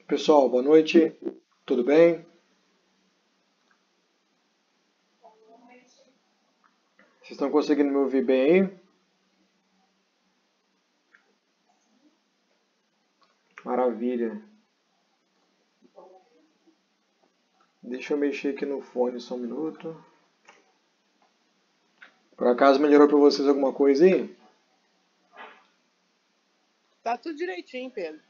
Pessoal, boa noite, tudo bem? Vocês estão conseguindo me ouvir bem aí? Maravilha. Deixa eu mexer aqui no fone só um minuto. Por acaso melhorou para vocês alguma coisa aí? Tá tudo direitinho, Pedro.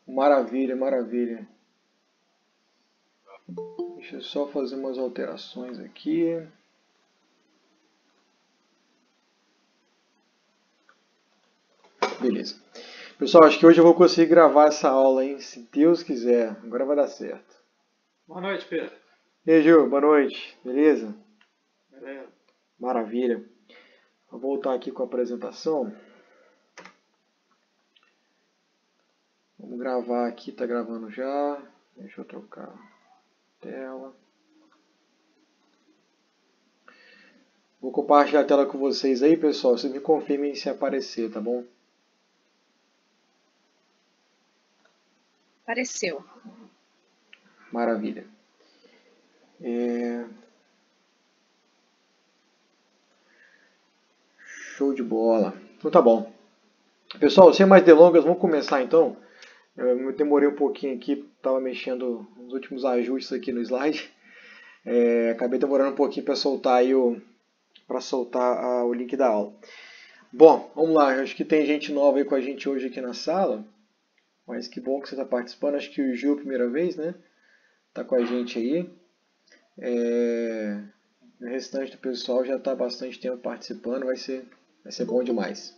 Maravilha, maravilha. Deixa eu só fazer umas alterações aqui. Beleza. Pessoal, acho que hoje eu vou conseguir gravar essa aula, hein? Se Deus quiser. Agora vai dar certo. Boa noite, Pedro. E aí, Gil, boa noite. Beleza? Beleza. Maravilha. Vou voltar aqui com a apresentação. Vamos gravar aqui, tá gravando já. Deixa eu trocar a tela. Vou compartilhar a tela com vocês aí, pessoal. Vocês me confirmem se aparecer, tá bom? Apareceu. Maravilha. Show de bola. Então tá bom. Pessoal, sem mais delongas, vamos começar então. Eu me demorei um pouquinho aqui, estava mexendo nos últimos ajustes aqui no slide. Acabei demorando um pouquinho para soltar aí o link da aula. Bom, vamos lá. Acho que tem gente nova aí com a gente hoje aqui na sala. Mas que bom que você está participando. Acho que o Gil, primeira vez, né? Tá com a gente aí. O restante do pessoal já está há bastante tempo participando. Vai ser bom demais.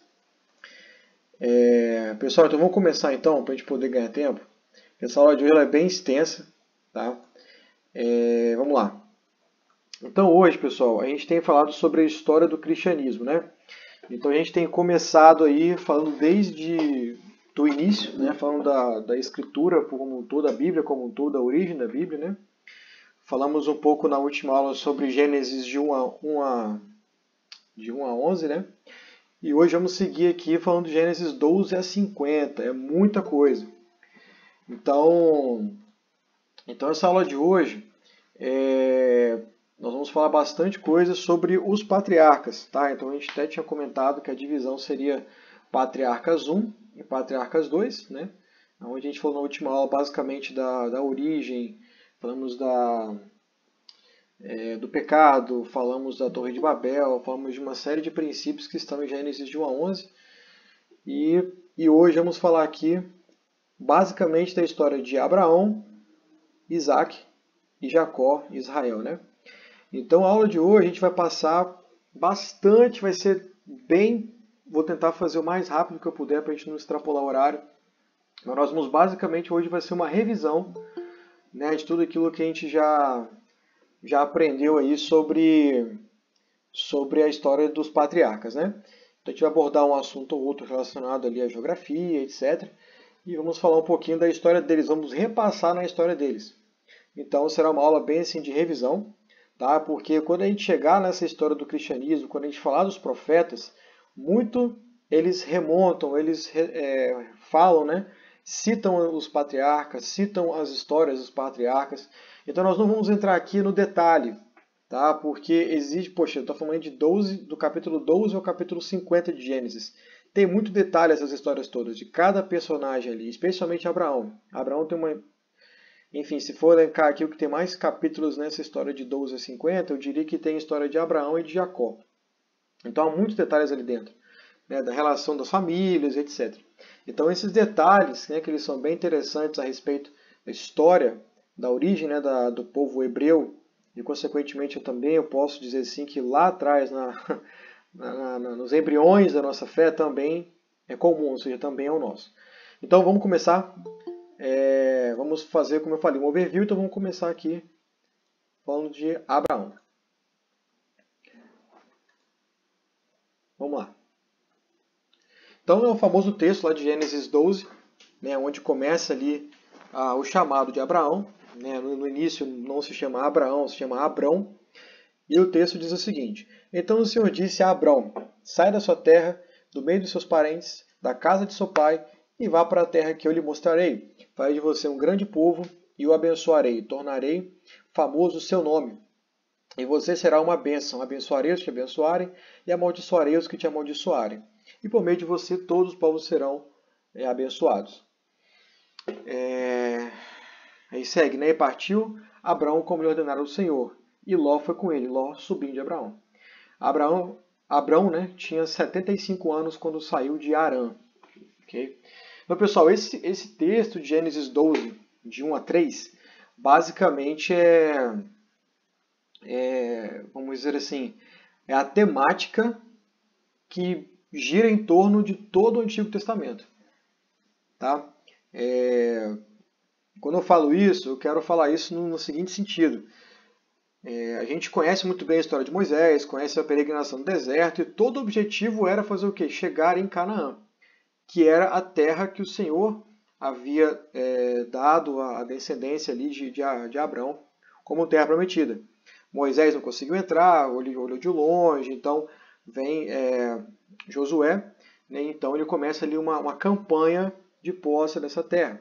Pessoal, então vamos começar então, para a gente poder ganhar tempo. Essa aula de hoje ela é bem extensa, tá? Vamos lá. Então hoje, pessoal, a gente tem falado sobre a história do cristianismo, né? Então a gente tem começado aí falando desde do início, né? Falando da escritura como um todo, da Bíblia como um todo, da origem da Bíblia, né? Falamos um pouco na última aula sobre Gênesis de 1 a 11, né? E hoje vamos seguir aqui falando de Gênesis 12 a 50, é muita coisa. Então essa aula de hoje, nós vamos falar bastante coisa sobre os patriarcas, tá? Então a gente até tinha comentado que a divisão seria Patriarcas 1 e Patriarcas 2, né? Onde a gente falou na última aula basicamente da origem, falamos do pecado, falamos da Torre de Babel, falamos de uma série de princípios que estão em Gênesis de 1 a 11. E hoje vamos falar aqui basicamente da história de Abraão, Isaac e Jacó e Israel, né? Então a aula de hoje a gente vai passar bastante, vai ser bem... Vou tentar fazer o mais rápido que eu puder para a gente não extrapolar o horário. Mas nós vamos basicamente, hoje vai ser uma revisão, né, de tudo aquilo que a gente já aprendeu aí sobre a história dos patriarcas, né? Então a gente vai abordar um assunto ou outro relacionado ali à geografia, etc. E vamos falar um pouquinho da história deles, vamos repassar na história deles. Então será uma aula bem assim de revisão, tá? Porque quando a gente chegar nessa história do cristianismo, quando a gente falar dos profetas, muito eles remontam, eles falam, né? Citam os patriarcas, citam as histórias dos patriarcas. Então nós não vamos entrar aqui no detalhe, tá? Porque existe, poxa, eu estou falando do capítulo 12 ao capítulo 50 de Gênesis. Tem muito detalhe essas histórias todas, de cada personagem ali, especialmente Abraão. Abraão tem uma... Enfim, se for elencar aqui o que tem mais capítulos nessa história de 12 a 50, eu diria que tem a história de Abraão e de Jacó. Então há muitos detalhes ali dentro, né, da relação das famílias, etc. Então esses detalhes, né, que eles são bem interessantes a respeito da história, da origem, né, do povo hebreu, e consequentemente eu posso dizer assim que lá atrás, nos embriões da nossa fé, também é comum, ou seja, também é o nosso. Então vamos começar, vamos fazer, como eu falei, um overview, então vamos começar aqui falando de Abraão. Vamos lá. Então é o famoso texto lá de Gênesis 12, né, onde começa ali o chamado de Abraão. Né, no início não se chama Abraão, se chama Abrão. E o texto diz o seguinte: Então o Senhor disse a Abrão: Sai da sua terra, do meio dos seus parentes, da casa de seu pai, e vá para a terra que eu lhe mostrarei. Farei de você um grande povo e o abençoarei, tornarei famoso o seu nome. E você será uma bênção. Abençoarei os que te abençoarem e amaldiçoarei os que te amaldiçoarem. E por meio de você todos os povos serão abençoados. Aí segue, né? E partiu Abraão como lhe ordenara o Senhor. E Ló foi com ele, Ló, sobrinho de Abraão. Abraão, né, tinha 75 anos quando saiu de Harã. Okay? Então, pessoal, esse texto de Gênesis 12, de 1 a 3, basicamente vamos dizer assim, é a temática que gira em torno de todo o Antigo Testamento. Tá? Quando eu falo isso, eu quero falar isso no seguinte sentido. A gente conhece muito bem a história de Moisés, conhece a peregrinação no deserto, e todo o objetivo era fazer o quê? Chegar em Canaã, que era a terra que o Senhor havia dado à descendência ali de Abraão como terra prometida. Moisés não conseguiu entrar, olhou de longe, então vem Josué, né, então ele começa ali uma campanha de posse dessa terra.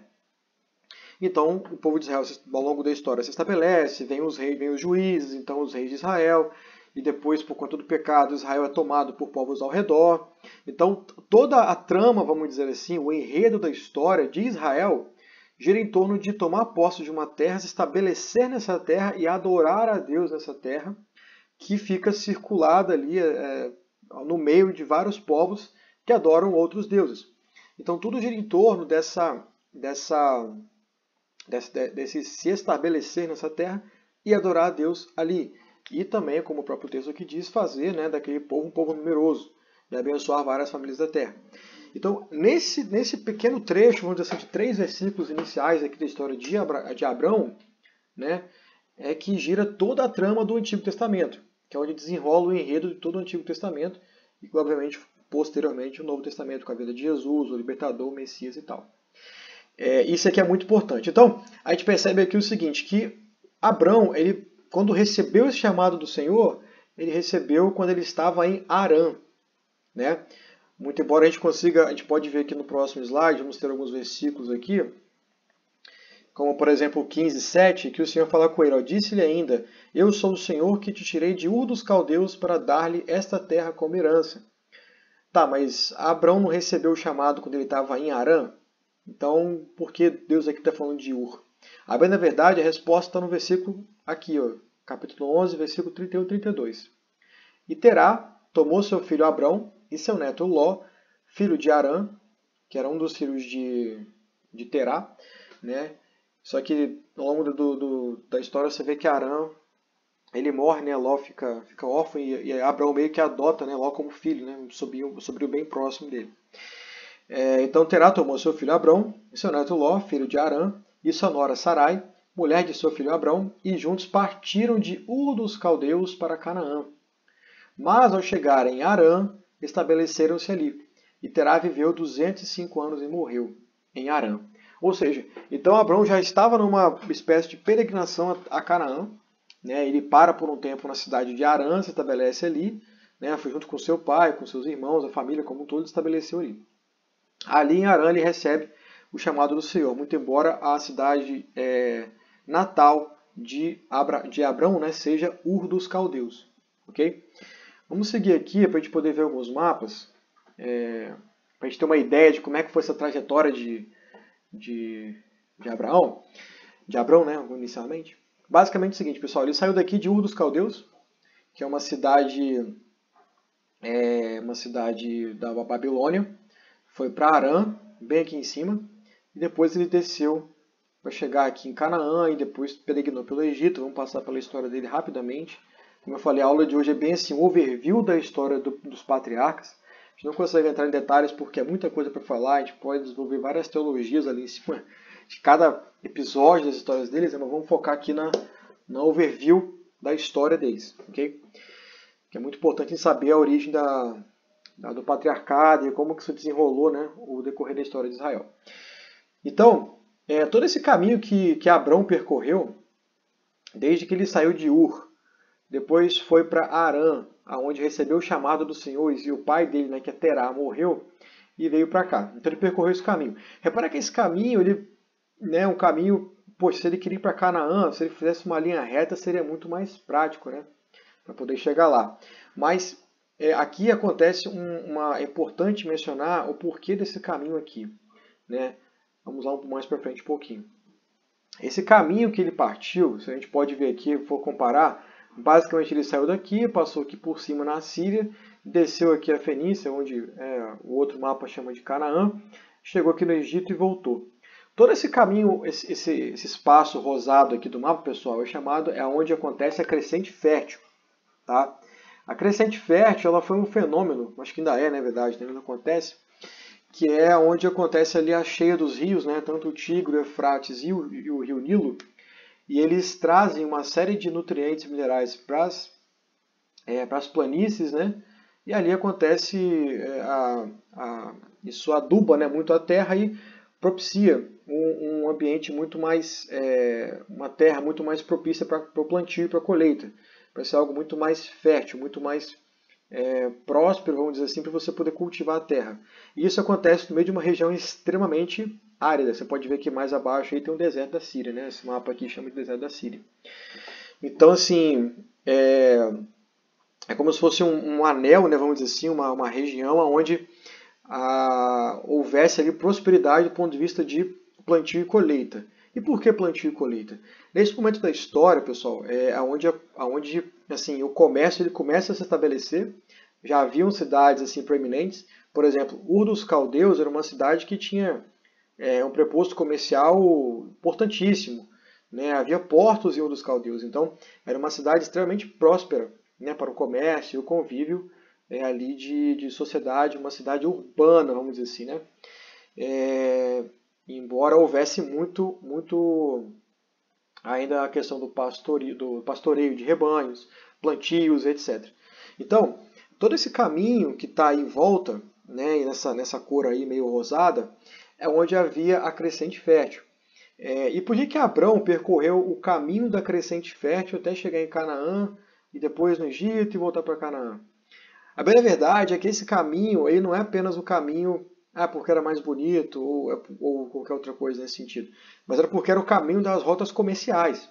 Então o povo de Israel, ao longo da história, se estabelece, vem os reis, vem os juízes, então os reis de Israel, e depois, por conta do pecado, Israel é tomado por povos ao redor. Então toda a trama, vamos dizer assim, o enredo da história de Israel gira em torno de tomar posse de uma terra, se estabelecer nessa terra e adorar a Deus nessa terra, que fica circulada ali no meio de vários povos que adoram outros deuses. Então tudo gira em torno desse se estabelecer nessa terra e adorar a Deus ali. E também, como o próprio texto aqui diz, fazer, né, daquele povo um povo numeroso e abençoar várias famílias da terra. Então, nesse pequeno trecho, vamos dizer assim, de 3 versículos iniciais aqui da história de Abrão, né, é que gira toda a trama do Antigo Testamento, que é onde desenrola o enredo de todo o Antigo Testamento e, obviamente, posteriormente, o Novo Testamento, com a vida de Jesus, o libertador, o Messias e tal. Isso aqui é muito importante. Então, a gente percebe aqui o seguinte, que Abrão, ele, quando recebeu esse chamado do Senhor, ele recebeu quando ele estava em Harã, né? Muito embora a gente pode ver aqui no próximo slide, vamos ter alguns versículos aqui, como por exemplo o 15:7, que o Senhor fala com ele, disse-lhe ainda, eu sou o Senhor que te tirei de Ur dos Caldeus para dar-lhe esta terra como herança. Tá, mas Abrão não recebeu o chamado quando ele estava em Harã? Então, por que Deus aqui está falando de Ur? Bem, na verdade, a resposta está no versículo aqui, capítulo 11, versículo 31 e 32. E Terá tomou seu filho Abrão e seu neto Ló, filho de Harã, que era um dos filhos de Terá, né? Só que ao longo da história você vê que Harã, ele morre, né? Ló fica órfão e Abrão meio que adota, né, Ló como filho, né? Um sobrinho bem próximo dele. Então Terá tomou seu filho Abrão e seu neto Ló, filho de Harã, e sua nora Sarai, mulher de seu filho Abrão, e juntos partiram de Ur dos Caldeus para Canaã. Mas ao chegarem em Harã, estabeleceram-se ali. E Terá viveu 205 anos e morreu em Harã. Ou seja, então Abrão já estava numa espécie de peregrinação a Canaã. Né? Ele para por um tempo na cidade de Harã, se estabelece ali. Né? Foi junto com seu pai, com seus irmãos, a família como um todo, estabeleceu ali. Ali em Harã ele recebe o chamado do Senhor, muito embora a cidade natal de Abrão, né, seja Ur dos Caldeus. Okay? Vamos seguir aqui para a gente poder ver alguns mapas, para a gente ter uma ideia de como é que foi essa trajetória de Abraão, né, inicialmente. Basicamente é o seguinte, pessoal, ele saiu daqui de Ur dos Caldeus, que é uma cidade da Babilônia, foi para Harã, bem aqui em cima, e depois ele desceu para chegar aqui em Canaã e depois peregrinou pelo Egito. Vamos passar pela história dele rapidamente. Como eu falei, a aula de hoje é bem assim, um overview da história dos patriarcas. A gente não consegue entrar em detalhes porque é muita coisa para falar, a gente pode desenvolver várias teologias ali em cima de cada episódio das histórias deles, mas vamos focar aqui na overview da história deles, ok? Que é muito importante em saber a origem do patriarcado e como que isso desenrolou, né, o decorrer da história de Israel. Então, todo esse caminho que Abrão percorreu, desde que ele saiu de Ur, depois foi para Harã, onde recebeu o chamado do Senhor, e o pai dele, né, que é Terá, morreu, e veio para cá. Então ele percorreu esse caminho. Repara que esse caminho, ele, né, um caminho, poxa, se ele queria ir para Canaã, se ele fizesse uma linha reta, seria muito mais prático, né, para poder chegar lá. Mas aqui acontece é importante mencionar o porquê desse caminho aqui, né? Vamos lá mais para frente um pouquinho. Esse caminho que ele partiu, se a gente pode ver aqui, for comparar, basicamente ele saiu daqui, passou aqui por cima na Síria, desceu aqui a Fenícia, onde o outro mapa chama de Canaã, chegou aqui no Egito e voltou. Todo esse caminho, esse espaço rosado aqui do mapa, pessoal, é onde acontece a crescente fértil. Tá? A crescente fértil ela foi um fenômeno, acho que ainda é, na verdade, ainda acontece, que é onde acontece ali a cheia dos rios, né? Tanto o Tigre, o Eufrates e o rio Nilo, e eles trazem uma série de nutrientes minerais para as planícies, né? E ali acontece isso aduba, né, muito a terra e propicia um ambiente muito mais, uma terra muito mais propícia para o plantio e para a colheita, para ser algo muito mais fértil, muito mais próspero, vamos dizer assim, para você poder cultivar a terra. E isso acontece no meio de uma região extremamente árida. Você pode ver que mais abaixo aí tem um deserto da Síria, né? Esse mapa aqui chama de deserto da Síria. Então, assim, é como se fosse um anel, né, vamos dizer assim, uma região onde houvesse ali prosperidade do ponto de vista de plantio e colheita. E por que plantio e colheita? Nesse momento da história, pessoal, é onde assim, o comércio ele começa a se estabelecer. Já haviam cidades assim proeminentes. Por exemplo, Ur dos Caldeus era uma cidade que tinha um preposto comercial importantíssimo, né? Havia portos em Ur dos Caldeus. Então, era uma cidade extremamente próspera, né, para o comércio e o convívio ali de sociedade, uma cidade urbana, vamos dizer assim, né? Embora houvesse muito ainda a questão do pastoreio de rebanhos, plantios, etc. Então, todo esse caminho que está em volta, né, nessa cor aí meio rosada, é onde havia a crescente fértil. E por que Abrão percorreu o caminho da crescente fértil até chegar em Canaã, e depois no Egito e voltar para Canaã? A bela verdade é que esse caminho ele não é apenas o caminho porque era mais bonito ou qualquer outra coisa nesse sentido, mas era porque era o caminho das rotas comerciais,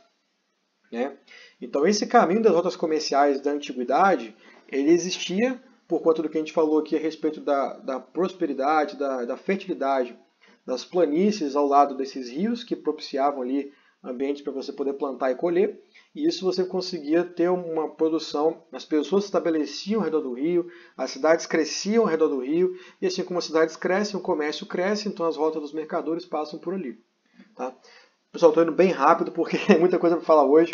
né? Então esse caminho das rotas comerciais da antiguidade, ele existia por conta do que a gente falou aqui a respeito da prosperidade, da fertilidade das planícies ao lado desses rios que propiciavam ali ambientes para você poder plantar e colher. E isso você conseguia ter uma produção, as pessoas se estabeleciam ao redor do rio, as cidades cresciam ao redor do rio, e assim como as cidades crescem, o comércio cresce, então as rotas dos mercadores passam por ali. Tá? Pessoal, estou indo bem rápido porque é muita coisa para falar hoje.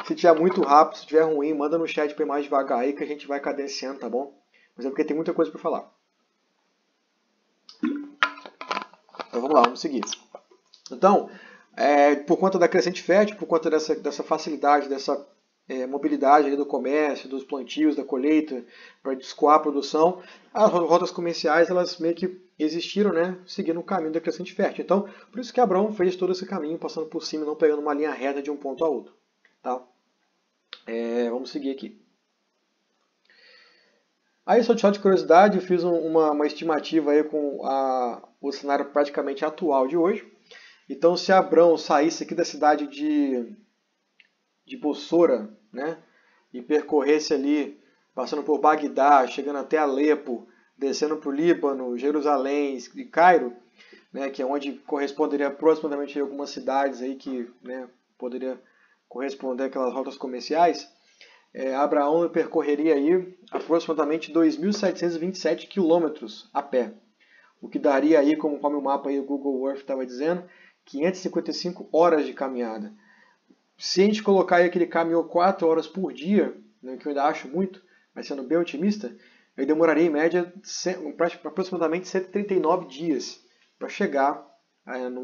Se tiver muito rápido, se tiver ruim, manda no chat para ir mais devagar aí que a gente vai cadenciando, tá bom? Mas é porque tem muita coisa para falar. Então vamos lá, vamos seguir. Então, por conta da crescente fértil, por conta dessa facilidade, dessa mobilidade ali do comércio, dos plantios, da colheita, para escoar a produção, as rotas comerciais elas meio que existiram, né, seguindo o caminho da crescente fértil. Então, por isso que Abraão fez todo esse caminho, passando por cima, não pegando uma linha reta de um ponto a outro. Tá? Vamos seguir aqui. Aí, só de curiosidade, eu fiz uma estimativa aí com o cenário praticamente atual de hoje. Então, se Abrão saísse aqui da cidade de Bossora, né, e percorresse ali, passando por Bagdá, chegando até Alepo, descendo para o Líbano, Jerusalém e Cairo, né, que é onde corresponderia aproximadamente a algumas cidades aí que, né, poderia corresponder àquelas rotas comerciais, Abraão percorreria aí aproximadamente 2.727 quilômetros a pé, o que daria aí, conforme o mapa aí do Google Earth estava dizendo, 555 horas de caminhada. Se a gente colocar aí aquele caminhou 4 horas por dia, né, que eu ainda acho muito, mas sendo bem otimista, eu demoraria em média aproximadamente 139 dias para chegar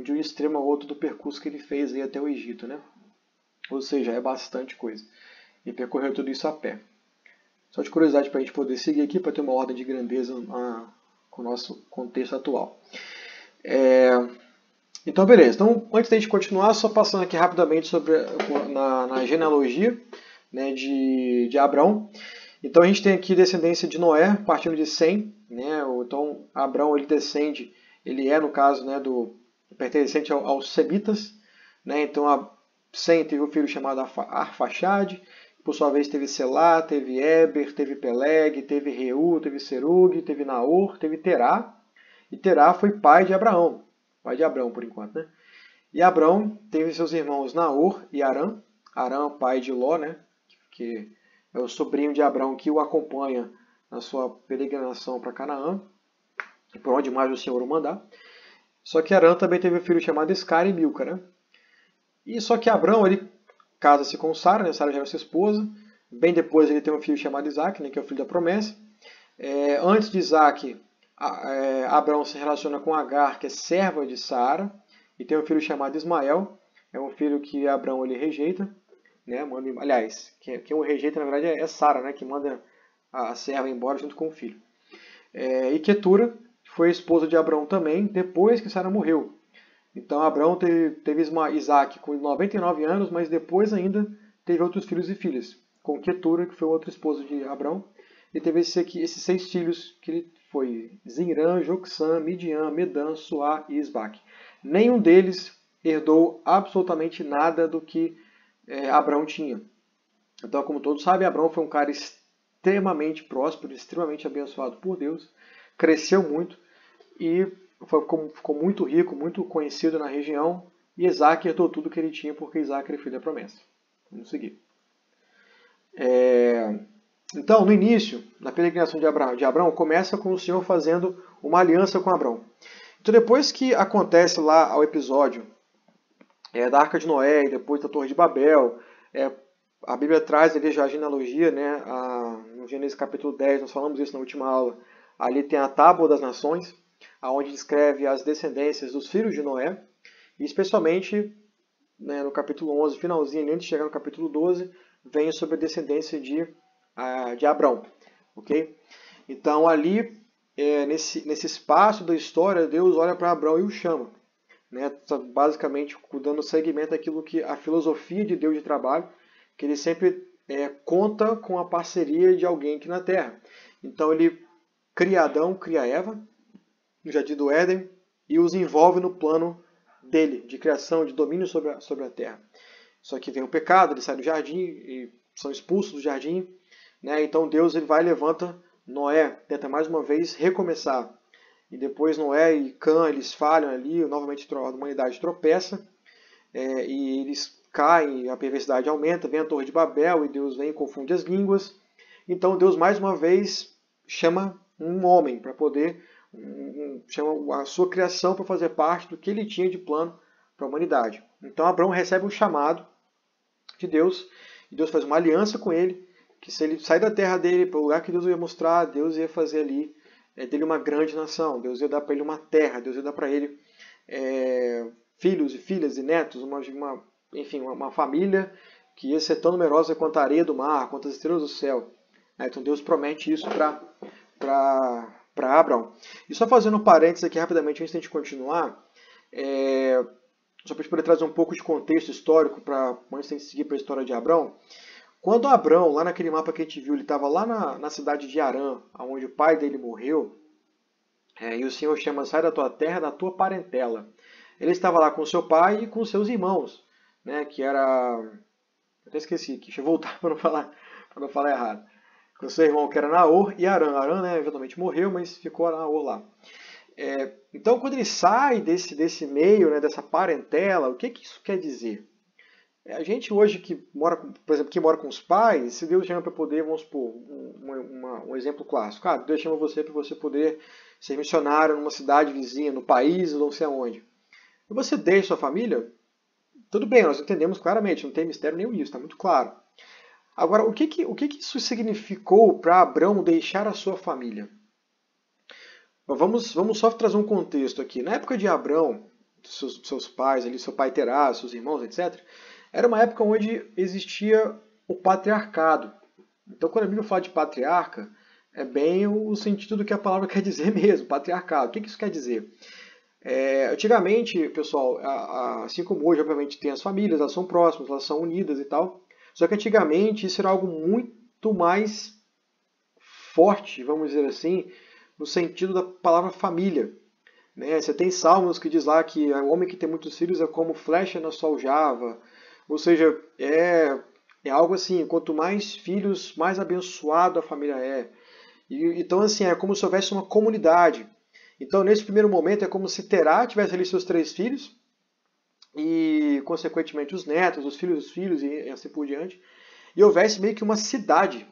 de um extremo ao outro do percurso que ele fez aí até o Egito, né? Ou seja, é bastante coisa. E percorreu tudo isso a pé. Só de curiosidade para a gente poder seguir aqui, para ter uma ordem de grandeza com o nosso contexto atual. Então, beleza. Então, antes da gente continuar, só passando aqui rapidamente sobre na genealogia, né, de Abrão. Então a gente tem aqui descendência de Noé, partindo de Sem, né? Então Abrão ele descende, ele é no caso, né, pertencente aos Semitas, né? Então Sem teve um filho chamado Arfaxade, por sua vez teve Selá, teve Éber, teve Peleg, teve Reu, teve Serug, teve Naor, teve Terá, e Terá foi pai de Abraão, pai de Abrão por enquanto, né? E Abrão teve seus irmãos Naor e Arã, Arã pai de Ló, né? Que é o sobrinho de Abrão que o acompanha na sua peregrinação para Canaã, por onde mais o Senhor o mandar. Só que Arã também teve um filho chamado Iscar e Milca, né? E só que Abrão, ele casa-se com Sara, né? Sara já era sua esposa. Bem depois ele tem um filho chamado Isaac, né? Que é o filho da promessa. Antes de Isaac, Abrão se relaciona com Agar, que é serva de Sara, e tem um filho chamado Ismael. É um filho que Abrão ele rejeita. Né, aliás, quem o rejeita na verdade é Sara, né, que manda a serva embora junto com o filho. E Quetura foi esposa de Abrão também, depois que Sara morreu. Então Abrão teve Isaac com 99 anos, mas depois ainda teve outros filhos e filhas, com Quetura, que foi outra esposa de Abrão, e teve esses 6 filhos, que ele foi Zinrã, Joksã, Midian, Medan, Suá e Isbaque. Nenhum deles herdou absolutamente nada do que Abrão tinha. Então, como todos sabem, Abrão foi um cara extremamente próspero, extremamente abençoado por Deus, cresceu muito e ficou muito rico, muito conhecido na região, e Isaac herdou tudo que ele tinha, porque Isaac era filho da promessa. Vamos seguir. Então, no início, na peregrinação de Abrão, começa com o Senhor fazendo uma aliança com Abrão. Então, depois que acontece lá o episódio da Arca de Noé e depois da Torre de Babel, a Bíblia traz ali já a genealogia, né? No Gênesis capítulo 10, nós falamos isso na última aula. Ali tem a Tábua das Nações, onde descreve as descendências dos filhos de Noé, e especialmente, né, no capítulo 11, finalzinho, antes de chegar no capítulo 12, vem sobre a descendência de Abrão. Okay? Então ali, nesse espaço da história, Deus olha para Abrão e o chama. Né, basicamente dando seguimento àquilo que a filosofia de Deus de trabalho, que ele sempre conta com a parceria de alguém aqui na Terra. Então ele cria Adão, cria Eva, no Jardim do Éden, e os envolve no plano dele, de criação, de domínio sobre a Terra. Só que vem o pecado, eles saem do jardim e são expulsos do jardim. Né, então Deus ele vai e levanta Noé, tenta mais uma vez recomeçar. E depois Noé e Cã, eles falham ali, novamente a humanidade tropeça, e eles caem, a perversidade aumenta, vem a Torre de Babel, e Deus vem e confunde as línguas. Então Deus mais uma vez chama um homem para poder, chama a sua criação para fazer parte do que ele tinha de plano para a humanidade. Então Abrão recebe um chamado de Deus, e Deus faz uma aliança com ele, que se ele sair da terra dele para o lugar que Deus ia mostrar, Deus ia fazer ali dele uma grande nação, Deus ia dar para ele uma terra, Deus ia dar para ele filhos e filhas e netos, enfim, uma família que ia ser tão numerosa quanto a areia do mar, quanto as estrelas do céu. Então Deus promete isso para Abrão. E só fazendo um parênteses aqui rapidamente antes de a gente continuar, só para a gente poder trazer um pouco de contexto histórico antes de a gente seguir para a história de Abrão. Quando Abrão, lá naquele mapa que a gente viu, ele estava lá na cidade de Harã, onde o pai dele morreu, e o Senhor chama, sai da tua terra, da tua parentela. Ele estava lá com seu pai e com seus irmãos, né, que era... Eu até esqueci, deixa eu voltar para não falar errado. Com seu irmão que era Naor e Harã. Harã, né, eventualmente morreu, mas ficou Naor lá. Então, quando ele sai desse meio, né, dessa parentela, o que isso quer dizer? A gente hoje que mora, por exemplo, que mora com os pais, se Deus chama para poder, vamos supor, um exemplo clássico. Deus chama você para você poder ser missionário numa cidade vizinha, no país, não sei aonde. E você deixa sua família? Tudo bem, nós entendemos claramente, não tem mistério nenhum nisso, está muito claro. Agora, o que isso significou para Abrão deixar a sua família? Vamos só trazer um contexto aqui. Na época de Abrão, seus pais, ali, seu pai Terá, seus irmãos, etc., era uma época onde existia o patriarcado. Então, quando a Bíblia fala de patriarca, é bem o sentido do que a palavra quer dizer mesmo, patriarcado. O que isso quer dizer? Antigamente, pessoal, assim como hoje, obviamente, tem as famílias, elas são próximas, elas são unidas e tal. Só que antigamente isso era algo muito mais forte, vamos dizer assim, no sentido da palavra família. Né? Você tem Salmos que diz lá que o homem que tem muitos filhos é como flecha na sua aljava. Ou seja, é algo assim, quanto mais filhos, mais abençoado a família é. Então, assim, é como se houvesse uma comunidade. Então, nesse primeiro momento, é como se Terá tivesse ali seus 3 filhos, e, consequentemente, os netos, os filhos dos filhos, e assim por diante. E houvesse meio que uma cidade.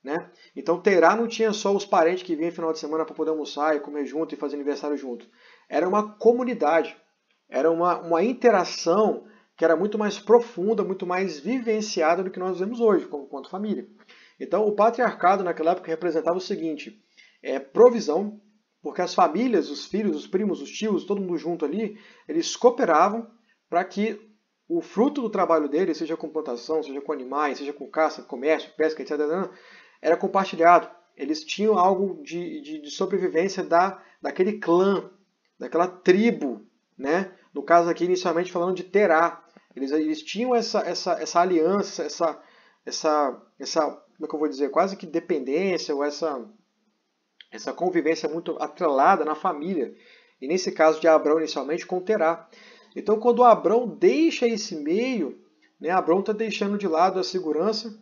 Né? Então, Terá não tinha só os parentes que vinham no final de semana para poder almoçar e comer junto e fazer aniversário junto. Era uma comunidade. Era uma interação que era muito mais profunda, muito mais vivenciada do que nós vemos hoje, quanto família. Então, o patriarcado naquela época representava o seguinte: provisão, porque as famílias, os filhos, os primos, os tios, todo mundo junto ali, eles cooperavam para que o fruto do trabalho deles, seja com plantação, seja com animais, seja com caça, comércio, pesca, etc., era compartilhado. Eles tinham algo de sobrevivência daquele clã, daquela tribo, né? No caso aqui, inicialmente falando de Terá. Eles tinham essa aliança, como é que eu vou dizer, quase que dependência, ou essa convivência muito atrelada na família. E nesse caso de Abrão, inicialmente, com Terá. Então, quando Abrão deixa esse meio, né, Abrão está deixando de lado a segurança.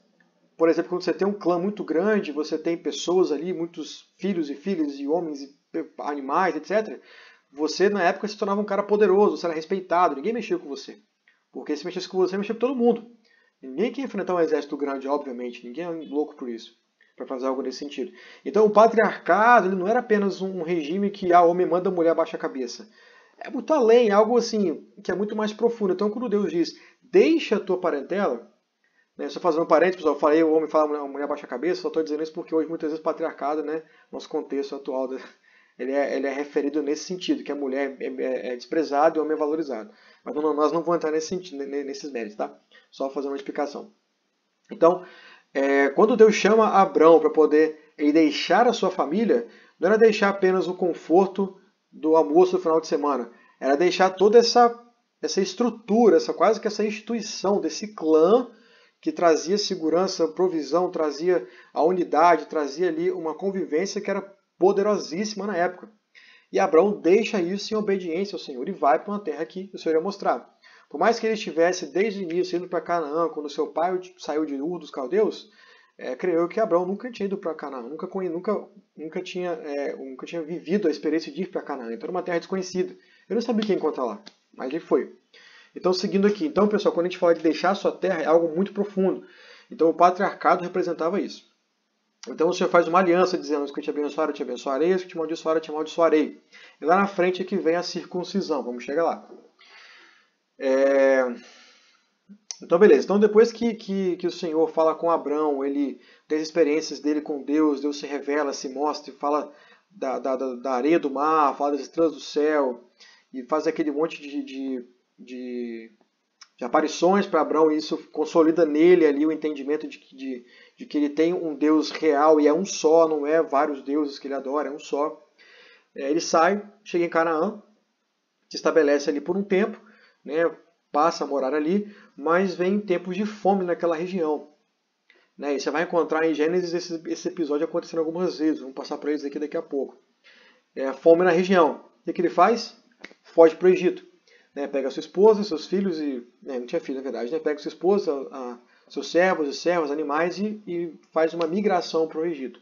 Por exemplo, quando você tem um clã muito grande, você tem pessoas ali, muitos filhos e filhas, e homens e animais, etc. Você, na época, se tornava um cara poderoso, você era respeitado, ninguém mexia com você. Porque se mexesse com você, mexia com todo mundo. Ninguém quer enfrentar um exército grande, obviamente, ninguém é louco por isso, para fazer algo nesse sentido. Então, o patriarcado ele não era apenas um regime que o homem manda a mulher abaixar a cabeça. É muito além, algo assim, que é muito mais profundo. Então, quando Deus diz, deixa a tua parentela, né, só fazendo um parênteses, pessoal, eu falei o homem fala a mulher abaixa a cabeça, só estou dizendo isso porque hoje muitas vezes o patriarcado, né, nosso contexto atual, ele é referido nesse sentido, que a mulher é desprezada e o homem é valorizado. Mas nós não vamos entrar nesses méritos, tá? Só fazer uma explicação. Então, quando Deus chama Abrão para poder ele deixar a sua família, não era deixar apenas o conforto do almoço do final de semana, era deixar toda essa estrutura, quase que essa instituição desse clã que trazia segurança, provisão, trazia a unidade, trazia ali uma convivência que era poderosíssima na época. E Abrão deixa isso em obediência ao Senhor e vai para uma terra que o Senhor ia mostrar. Por mais que ele estivesse desde o início indo para Canaã, quando seu pai saiu de Ur dos Caldeus, creio que Abrão nunca tinha ido para Canaã, nunca tinha vivido a experiência de ir para Canaã. Então era uma terra desconhecida. Eu não sabia quem encontrar lá, mas ele foi. Então, seguindo aqui. Então, pessoal, quando a gente fala de deixar a sua terra, é algo muito profundo. Então, o patriarcado representava isso. Então, o Senhor faz uma aliança dizendo que eu te abençoar, eu te abençoarei, se eu te amaldiçoar, eu te amaldiçoarei. E lá na frente é que vem a circuncisão. Vamos chegar lá. Então, beleza. Então, depois que o Senhor fala com Abrão, ele tem as experiências dele com Deus, Deus se revela, se mostra, fala da areia do mar, fala das estrelas do céu, e faz aquele monte de aparições para Abrão, e isso consolida nele ali o entendimento de que ele tem um Deus real e é um só, não é vários deuses que ele adora, é um só. Ele sai, chega em Canaã, se estabelece ali por um tempo, né, passa a morar ali, mas vem tempos de fome naquela região. Né, e você vai encontrar em Gênesis esse episódio acontecendo algumas vezes, vamos passar para eles aqui daqui a pouco. Fome na região. O que ele faz? Foge para o Egito. Pega sua esposa, seus filhos, não tinha filho na verdade, pega sua esposa, seus servos e servas, animais e faz uma migração para o Egito.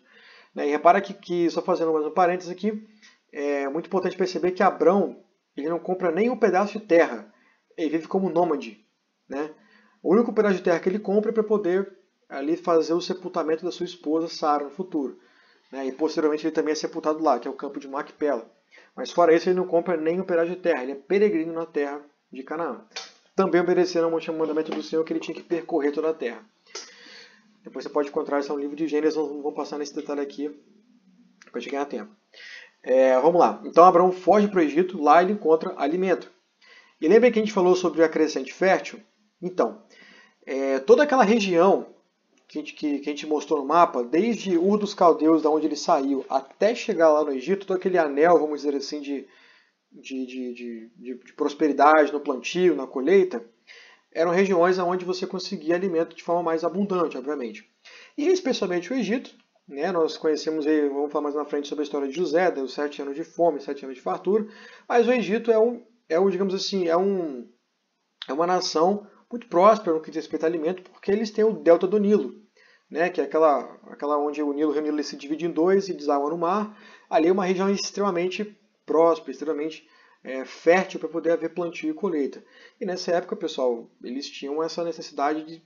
E repara que, só fazendo mais um parênteses aqui, é muito importante perceber que Abrão ele não compra nem um pedaço de terra, ele vive como nômade. Né? O único pedaço de terra que ele compra é para poder ali fazer o sepultamento da sua esposa Sara no futuro. E posteriormente ele também é sepultado lá, que é o campo de Macpela. Mas fora isso, ele não compra nem um pedaço de terra, ele é peregrino na terra de Canaã. Também obedecendo ao mandamento do Senhor que ele tinha que percorrer toda a terra. Depois você pode encontrar isso no livro de Gênesis, não vou passar nesse detalhe aqui, para chegar a tempo. Vamos lá. Então Abraão foge para o Egito, lá ele encontra alimento. E lembra que a gente falou sobre a crescente fértil? Então, toda aquela região que a gente mostrou no mapa, desde Ur dos Caldeus, da onde ele saiu, até chegar lá no Egito, todo aquele anel, vamos dizer assim, de prosperidade no plantio, na colheita, eram regiões onde você conseguia alimento de forma mais abundante, obviamente. E especialmente o Egito, né? Nós conhecemos aí, vamos falar mais na frente sobre a história de José, dos 7 anos de fome, 7 anos de fartura, mas o Egito digamos assim, é uma nação muito próspera no que diz respeito a alimento, porque eles têm o delta do Nilo, né? Que é aquela onde o Nilo ele se divide em dois e deságua no mar. Ali é uma região extremamente próspera, extremamente fértil para poder haver plantio e colheita. E nessa época, pessoal, eles tinham essa necessidade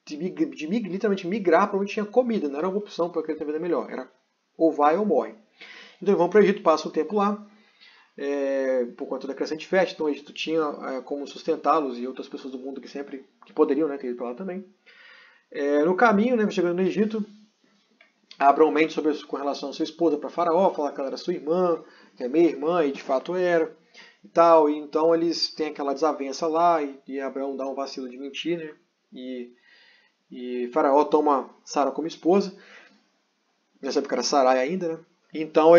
de literalmente migrar para onde tinha comida, não era uma opção para querer ter vida melhor, era ou vai ou morre. Então eles vão para o Egito, passam o tempo lá, por conta da crescente festa, então o Egito tinha como sustentá-los e outras pessoas do mundo que poderiam, né, ter ido para lá também. No caminho, né, chegando no Egito, Abraão mente com relação a sua esposa para Faraó, fala que ela era sua irmã, que é minha irmã, e de fato era, e tal. E então eles têm aquela desavença lá, e Abraão dá um vacilo de mentir, né? E Faraó toma Sara como esposa, nessa época era Sarai ainda, né? Então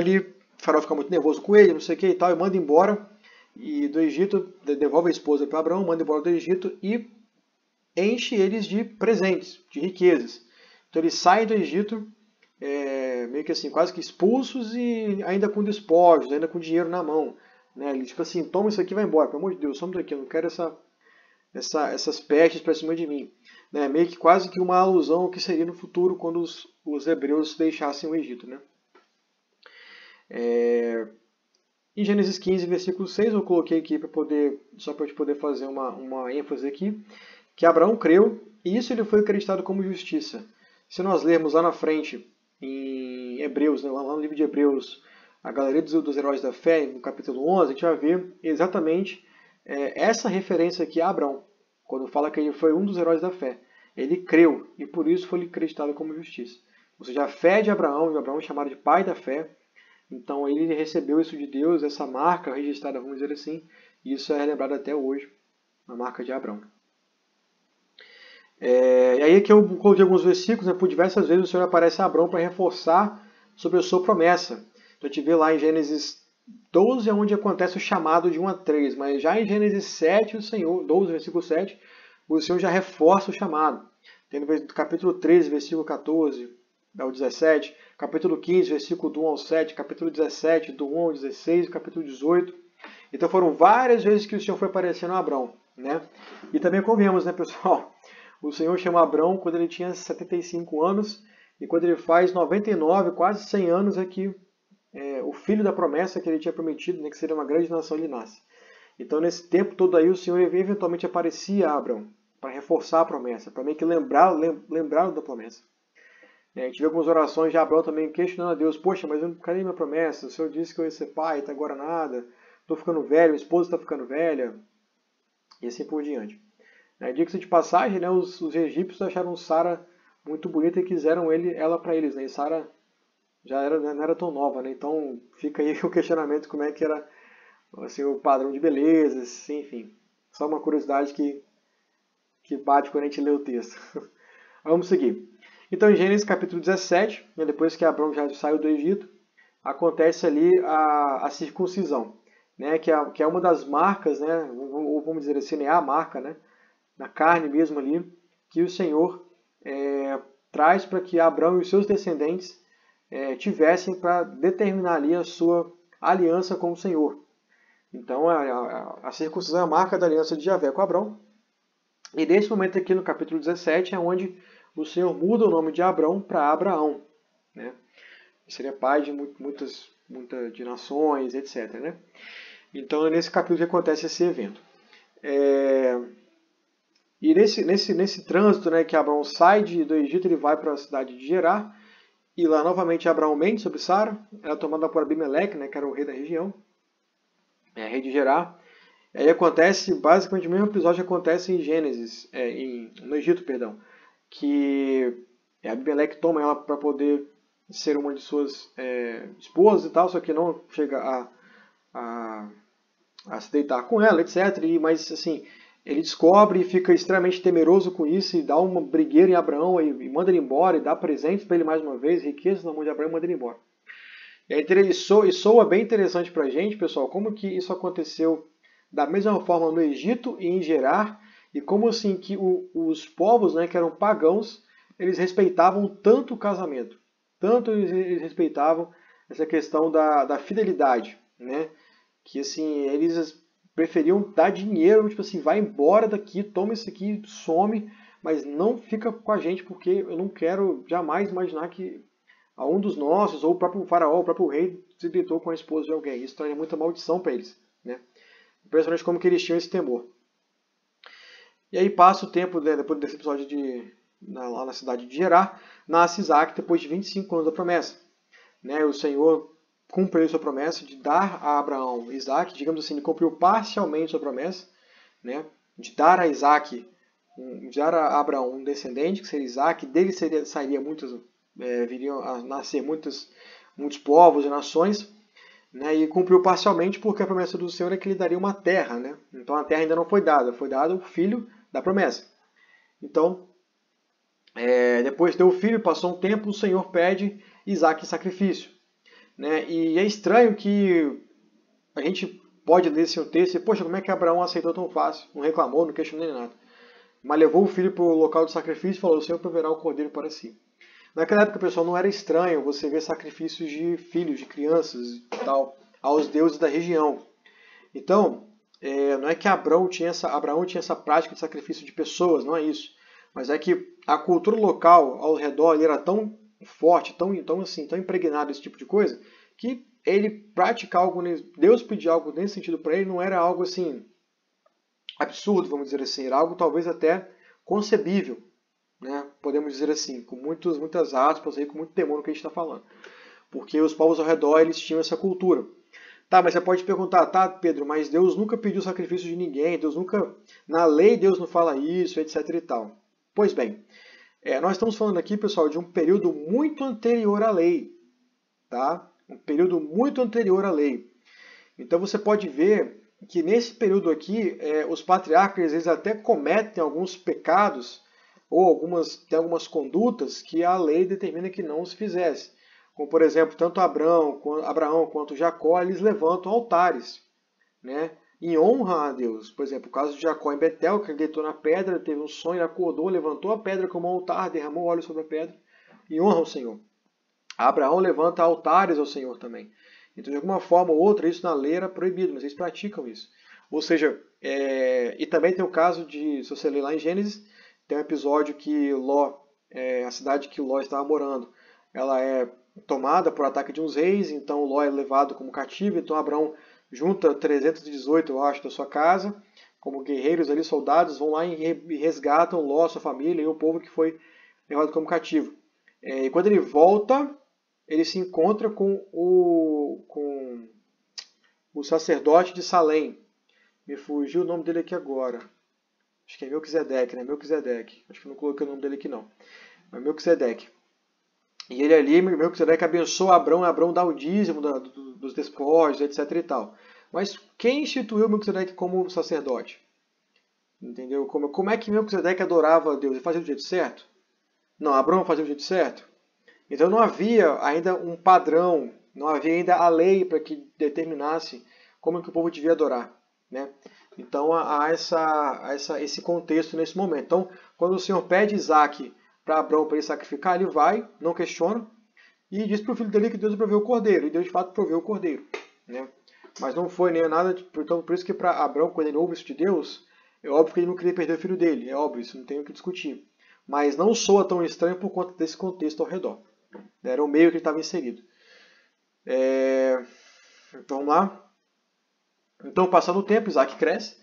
Faraó fica muito nervoso com ele, não sei o que e tal, e manda embora do Egito, devolve a esposa para Abraão, manda embora do Egito e enche eles de presentes, de riquezas. Então eles saem do Egito meio que assim, quase que expulsos e ainda com despojos, ainda com dinheiro na mão. Né? Eles tipo assim, toma isso aqui e vai embora, pelo amor de Deus, some daqui, eu não quero essas pestes para cima de mim. Né? Meio que quase que uma alusão ao que seria no futuro quando os hebreus deixassem o Egito. Né? Em Gênesis 15, versículo 6, eu coloquei aqui só para poder fazer uma ênfase aqui, que Abraão creu e isso lhe foi acreditado como justiça. Se nós lermos lá na frente, em Hebreus, né, lá no livro de Hebreus, a galeria dos heróis da fé, no capítulo 11, a gente vai ver exatamente essa referência aqui a Abraão, quando fala que ele foi um dos heróis da fé. Ele creu e por isso foi acreditado como justiça. Ou seja, a fé de Abraão é chamado de pai da fé, então ele recebeu isso de Deus, essa marca registrada, vamos dizer assim, e isso é lembrado até hoje, a marca de Abraão. E aí que eu coloquei alguns versículos, né, por diversas vezes o Senhor aparece a Abraão para reforçar sobre a sua promessa. Então, a gente vê lá em Gênesis 12, onde acontece o chamado de 1 a 3, mas já em Gênesis 7, 12, versículo 7, o Senhor já reforça o chamado. Tem no capítulo 13, versículo 14 ao 17, capítulo 15, versículo do 1 ao 7, capítulo 17, do 1 ao 16, capítulo 18. Então foram várias vezes que o Senhor foi aparecendo a Abraão. Né? E também convenhamos, né, pessoal? O Senhor chama Abraão quando ele tinha 75 anos, e quando ele faz 99, quase 100 anos, é que o filho da promessa que ele tinha prometido, né, que seria uma grande nação, ele nasce. Então, nesse tempo todo aí, o Senhor eventualmente aparecia a Abraão, para reforçar a promessa, para meio que lembrá-lo da promessa. A gente vê algumas orações de Abraão também questionando a Deus, poxa, mas cadê minha promessa? O Senhor disse que eu ia ser pai, até agora nada, estou ficando velho, a esposa está ficando velha, e assim por diante. Diga-se de passagem, né, os egípcios acharam Sara muito bonita e quiseram ela para eles. Né, e Sara não era tão nova. Né, então fica aí o questionamento como é que era assim, o padrão de beleza, assim, enfim. Só uma curiosidade que bate quando a gente lê o texto. Vamos seguir. Então em Gênesis capítulo 17, né, depois que Abraão já saiu do Egito, acontece ali a circuncisão. Né, que é uma das marcas, né, ou vamos dizer assim, é a marca, né, na carne mesmo ali, que o Senhor traz para que Abraão e os seus descendentes tivessem para determinar ali a sua aliança com o Senhor. Então a circuncisão é a marca da aliança de Javé com Abraão. E nesse momento aqui no capítulo 17 é onde o Senhor muda o nome de Abraão para Abraão. Né? Seria pai de muitas de nações, etc. Né? Então é nesse capítulo que acontece esse evento. E nesse trânsito, né, que Abraão sai do Egito, ele vai para a cidade de Gerar, e lá novamente Abraão mente sobre Sara, ela é tomada por Abimeleque, né, que era o rei da região, rei de Gerar. E aí acontece, basicamente o mesmo episódio que acontece em Gênesis, no Egito, perdão, que Abimeleque toma ela para poder ser uma de suas esposas e tal, só que não chega a se deitar com ela, etc. Mas assim, ele descobre e fica extremamente temeroso com isso e dá uma brigueira em Abraão e manda ele embora e dá presentes para ele mais uma vez, riqueza na mão de Abraão e manda ele embora. E aí soa bem interessante para a gente, pessoal, como que isso aconteceu da mesma forma no Egito e em Gerar, e como assim que os povos, né, que eram pagãos, eles respeitavam tanto o casamento. tanto eles respeitavam essa questão da fidelidade, né? Que assim, eles preferiam dar dinheiro, tipo assim, vai embora daqui, toma isso aqui, some, mas não fica com a gente porque eu não quero jamais imaginar que a um dos nossos, ou o próprio faraó, o próprio rei, se deitou com a esposa de alguém. Isso traz muita maldição para eles, né? Impressionante como que eles tinham esse temor. E aí passa o tempo, né, depois desse episódio lá na cidade de Gerar, nasce Isaac depois de 25 anos da promessa. Né? O Senhor cumpriu sua promessa de dar a Abraão Isaac, digamos assim, ele cumpriu parcialmente sua promessa, né? De dar a Isaac, de dar a Abraão um descendente, que seria Isaac, dele sairia viriam a nascer muitos povos e nações, né? E cumpriu parcialmente porque a promessa do Senhor é que ele daria uma terra, né? Então a terra ainda não foi dada, foi dado o filho da promessa. Então, depois deu o filho, passou um tempo, o Senhor pede Isaac em sacrifício. Né? E é estranho que a gente pode ler esse texto e, poxa, como é que Abraão aceitou tão fácil? Não reclamou, não questionou nem nada. Mas levou o filho para o local de sacrifício e falou, o Senhor proverá o cordeiro para si. Naquela época, pessoal, não era estranho você ver sacrifícios de filhos, de crianças e tal, aos deuses da região. Então, não é que Abraão tinha essa prática de sacrifício de pessoas, não é isso. Mas é que a cultura local ao redor era tão forte, tão impregnado desse tipo de coisa, que ele praticar algo, Deus pedir algo nesse sentido para ele não era algo assim absurdo, vamos dizer assim, era algo talvez até concebível, né? Podemos dizer assim, com muitas aspas aí, com muito temor no que a gente está falando, porque os povos ao redor eles tinham essa cultura. Tá, mas você pode perguntar, tá, Pedro, mas Deus nunca pediu sacrifício de ninguém, na lei Deus não fala isso, etc e tal. Pois bem, nós estamos falando aqui, pessoal, de um período muito anterior à lei, tá? Um período muito anterior à lei. Então você pode ver que nesse período aqui, os patriarcas eles até cometem alguns pecados ou tem algumas condutas que a lei determina que não se fizesse. Como, por exemplo, tanto Abraão quanto Jacó, eles levantam altares, né? Em honra a Deus. Por exemplo, o caso de Jacó em Betel, que ele deitou na pedra, teve um sonho, acordou, levantou a pedra como altar, derramou óleo sobre a pedra, em honra ao Senhor. Abraão levanta altares ao Senhor também. Então, de alguma forma ou outra, isso na lei era proibido, mas eles praticam isso. Ou seja, e também tem o caso de, se você ler lá em Gênesis, tem um episódio que a cidade que Ló estava morando, ela é tomada por ataque de uns reis, então Ló é levado como cativo, então Abraão junta 318, eu acho, da sua casa, como guerreiros ali, soldados, vão lá e resgatam Ló, sua família e o povo que foi levado como cativo. E quando ele volta, ele se encontra com o sacerdote de Salém. Me fugiu o nome dele aqui agora. Acho que é Melquisedeque, né? Melquisedeque. Acho que não coloquei o nome dele aqui não. Mas Melquisedeque. E ele ali, Melquisedeque abençoa Abraão dá o dízimo dos despojos, etc e tal. Mas quem instituiu Melquisedeque como sacerdote? Entendeu? Como é que Melquisedeque adorava a Deus? Ele fazia do jeito certo? Não, Abraão fazia do jeito certo? Então não havia ainda um padrão, não havia ainda a lei para que determinasse como que o povo devia adorar, né? Então há esse contexto nesse momento. Então, quando o Senhor pede Isaac para Abraão para ele sacrificar, ele vai, não questiona, e diz para o filho dele que Deus proveu o cordeiro. E Deus de fato proveu o cordeiro, né? Mas não foi nem nada, então por isso que para Abraão, quando ele ouve isso de Deus, é óbvio que ele não queria perder o filho dele, é óbvio, isso não tem o que discutir. Mas não soa tão estranho por conta desse contexto ao redor. Era o meio que ele estava inserido. Então vamos lá. Então, passando o tempo, Isaac cresce,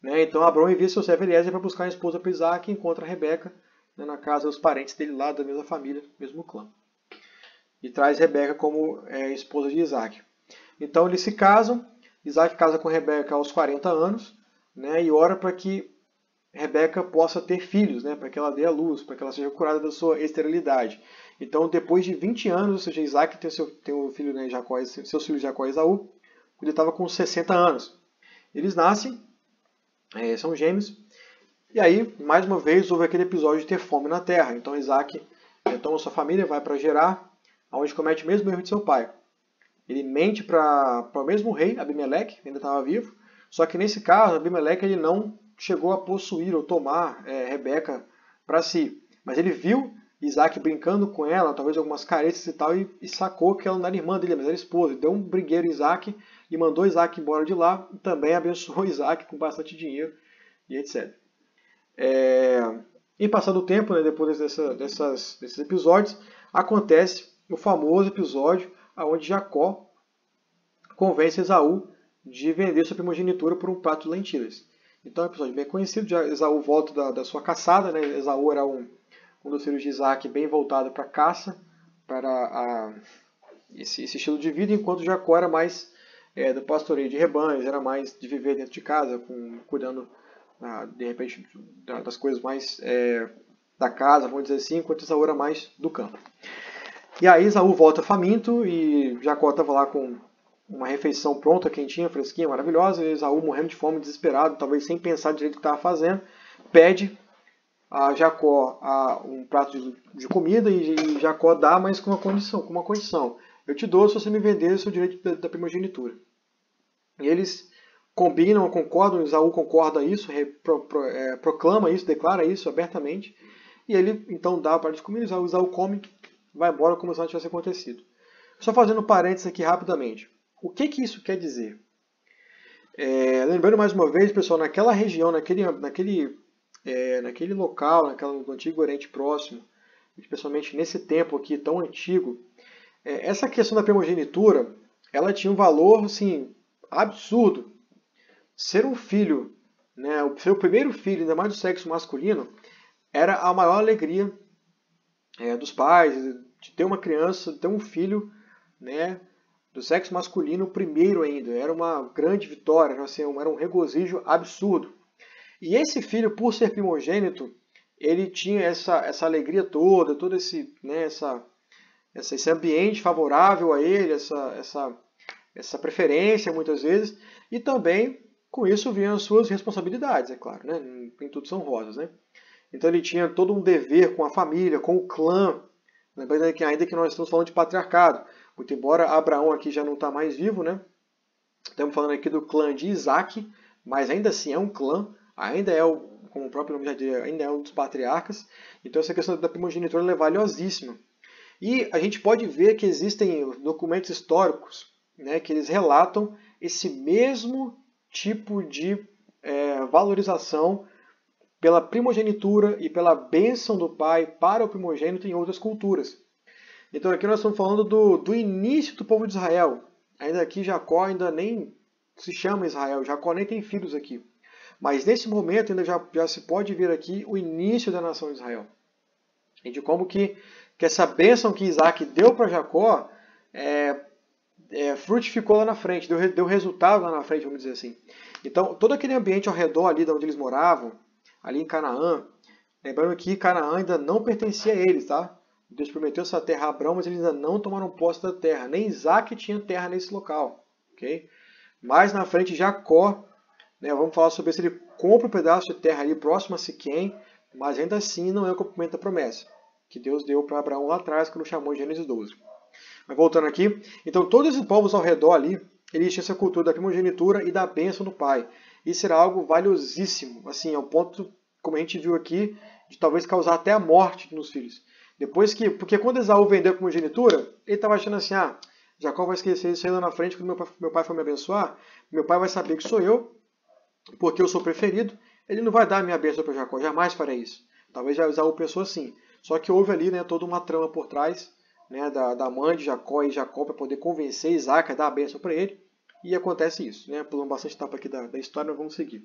né? Então Abraão envia seu servo Eliezer para buscar uma esposa para Isaac e encontra Rebeca, né, na casa dos parentes dele lá, da mesma família, mesmo clã. E traz Rebeca como esposa de Isaac. Então eles se casam, Isaac casa com Rebeca aos 40 anos, né, e ora para que Rebeca possa ter filhos, né, para que ela dê a luz, para que ela seja curada da sua esterilidade. Então, depois de 20 anos, ou seja, Isaac tem o filho, né, Jacó, seus filhos Jacó e Esaú, quando ele estava com 60 anos. Eles nascem, são gêmeos, e aí, mais uma vez, houve aquele episódio de ter fome na terra. Então, Isaac toma sua família, vai para Gerar, onde comete o mesmo erro de seu pai. Ele mente para o mesmo rei, Abimeleque, que ainda estava vivo, só que nesse caso, Abimeleque ele não chegou a possuir ou tomar Rebeca para si. Mas ele viu Isaac brincando com ela, talvez algumas caretas e tal, e sacou que ela não era irmã dele, mas era esposa. Deu um brigueiro em Isaac e mandou Isaac embora de lá, e também abençoou Isaac com bastante dinheiro e etc. E passado o tempo, né, depois desses episódios, acontece o famoso episódio onde Jacó convence Esaú de vender sua primogenitura por um prato de lentilhas. Então é um episódio bem conhecido. Esaú volta da sua caçada, né? Esaú era um dos filhos de Isaac bem voltado para a caça, para esse estilo de vida, enquanto Jacó era mais do pastoreio de rebanhos, era mais de viver dentro de casa, cuidando de repente das coisas mais da casa, vamos dizer assim, enquanto Esaú era mais do campo. E aí Esaú volta faminto e Jacó estava lá com uma refeição pronta, quentinha, fresquinha, maravilhosa, e Esaú morrendo de fome, desesperado, talvez sem pensar direito o que estava fazendo, pede a Jacó um prato de comida e Jacó dá, mas com uma condição. Eu te dou se você me vender o seu direito da primogenitura. E eles combinam, concordam, Esaú concorda isso, proclama isso, declara isso abertamente, e ele então dá o prato de comida, Esaú come, vai embora como se nada tivesse acontecido. Só fazendo um parênteses aqui rapidamente. O que isso quer dizer? Lembrando mais uma vez, pessoal, naquela região, naquele local, no antigo Oriente Próximo, especialmente nesse tempo aqui tão antigo, essa questão da primogenitura, ela tinha um valor assim, absurdo. Ser um filho, né, ser o primeiro filho, ainda mais do sexo masculino, era a maior alegria dos pais, de ter uma criança, de ter um filho, né, do sexo masculino primeiro ainda. Era uma grande vitória, assim, era um regozijo absurdo. E esse filho, por ser primogênito, ele tinha essa alegria toda, todo esse ambiente favorável a ele, essa preferência muitas vezes, e também com isso vinham as suas responsabilidades, é claro, né? Nem tudo são rosas, né? Então ele tinha todo um dever com a família, com o clã, lembrando que ainda que nós estamos falando de patriarcado, muito embora Abraão aqui já não está mais vivo, né? Estamos falando aqui do clã de Isaac, mas ainda assim é um clã, ainda como o próprio nome já diz, ainda é um dos patriarcas. Então essa questão da primogenitura é valiosíssima. E a gente pode ver que existem documentos históricos, né, que eles relatam esse mesmo tipo de valorização pela primogenitura e pela bênção do pai para o primogênito em outras culturas. Então aqui nós estamos falando do início do povo de Israel. Ainda aqui Jacó ainda nem se chama Israel, Jacó nem tem filhos aqui. Mas nesse momento ainda já se pode ver aqui o início da nação de Israel. E de como que essa bênção que Isaac deu para Jacó frutificou lá na frente, deu resultado lá na frente, vamos dizer assim. Então todo aquele ambiente ao redor ali de onde eles moravam, ali em Canaã, lembrando que Canaã ainda não pertencia a eles, tá? Deus prometeu essa terra a Abraão, mas eles ainda não tomaram posse da terra. Nem Isaac tinha terra nesse local. Okay? Mais na frente, Jacó, né, vamos falar sobre isso, ele compra um pedaço de terra ali próximo a Siquém, mas ainda assim não é o cumprimento da promessa que Deus deu para Abraão lá atrás, quando chamou em Gênesis 12. Mas voltando aqui, então todos esses povos ao redor ali, eles tinham essa cultura da primogenitura e da bênção do pai. Isso era algo valiosíssimo, assim, ao ponto, como a gente viu aqui, de talvez causar até a morte nos filhos. Porque quando Esaú vendeu a primogenitura, ele estava achando assim, Jacó vai esquecer isso aí lá na frente, quando meu pai for me abençoar, meu pai vai saber que sou eu, porque eu sou preferido, ele não vai dar a minha bênção para Jacó, jamais farei isso. Talvez Esaú pensou assim. Só que houve ali, né, toda uma trama por trás, né, da mãe de Jacó e Jacó para poder convencer Isaac a dar a bênção para ele, e acontece isso. Né? Pulando bastante etapa aqui da história, mas vamos seguir.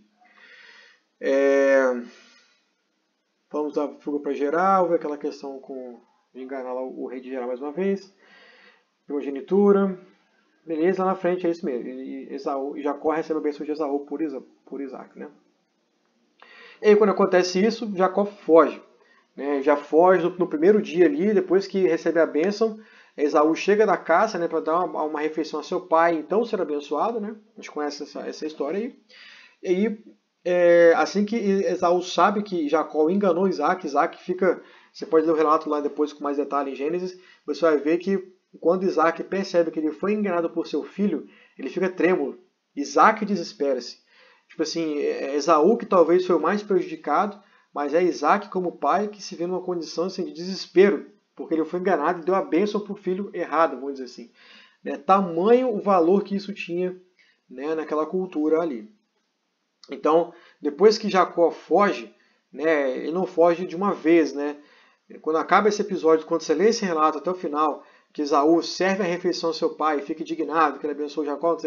Vamos dar fuga para geral, ver aquela questão de enganar lá o rei de geral mais uma vez. Primogenitura. Beleza, lá na frente é isso mesmo. E Jacó recebe a bênção de Esaú por Isaac. Né? E aí quando acontece isso, Jacó foge. Né? Já foge no primeiro dia ali, depois que recebe a bênção. Esaú chega da caça, né, para dar uma refeição a seu pai, então ser abençoado. Né? A gente conhece essa história aí. E aí, assim que Esaú sabe que Jacó enganou Isaac fica... Você pode ler o relato lá depois com mais detalhe em Gênesis. Você vai ver que quando Isaac percebe que ele foi enganado por seu filho, ele fica trêmulo. Isaac desespera-se. Tipo assim, Esaú, que talvez foi o mais prejudicado, mas é Isaac como pai que se vê numa condição assim, de desespero, porque ele foi enganado e deu a bênção para o filho errado, vamos dizer assim. Tamanho o valor que isso tinha, né, naquela cultura ali. Então, depois que Jacó foge, né, ele não foge de uma vez, né? Quando acaba esse episódio, quando você lê esse relato até o final, que Esaú serve a refeição ao seu pai e fica indignado que ele abençoou Jacó,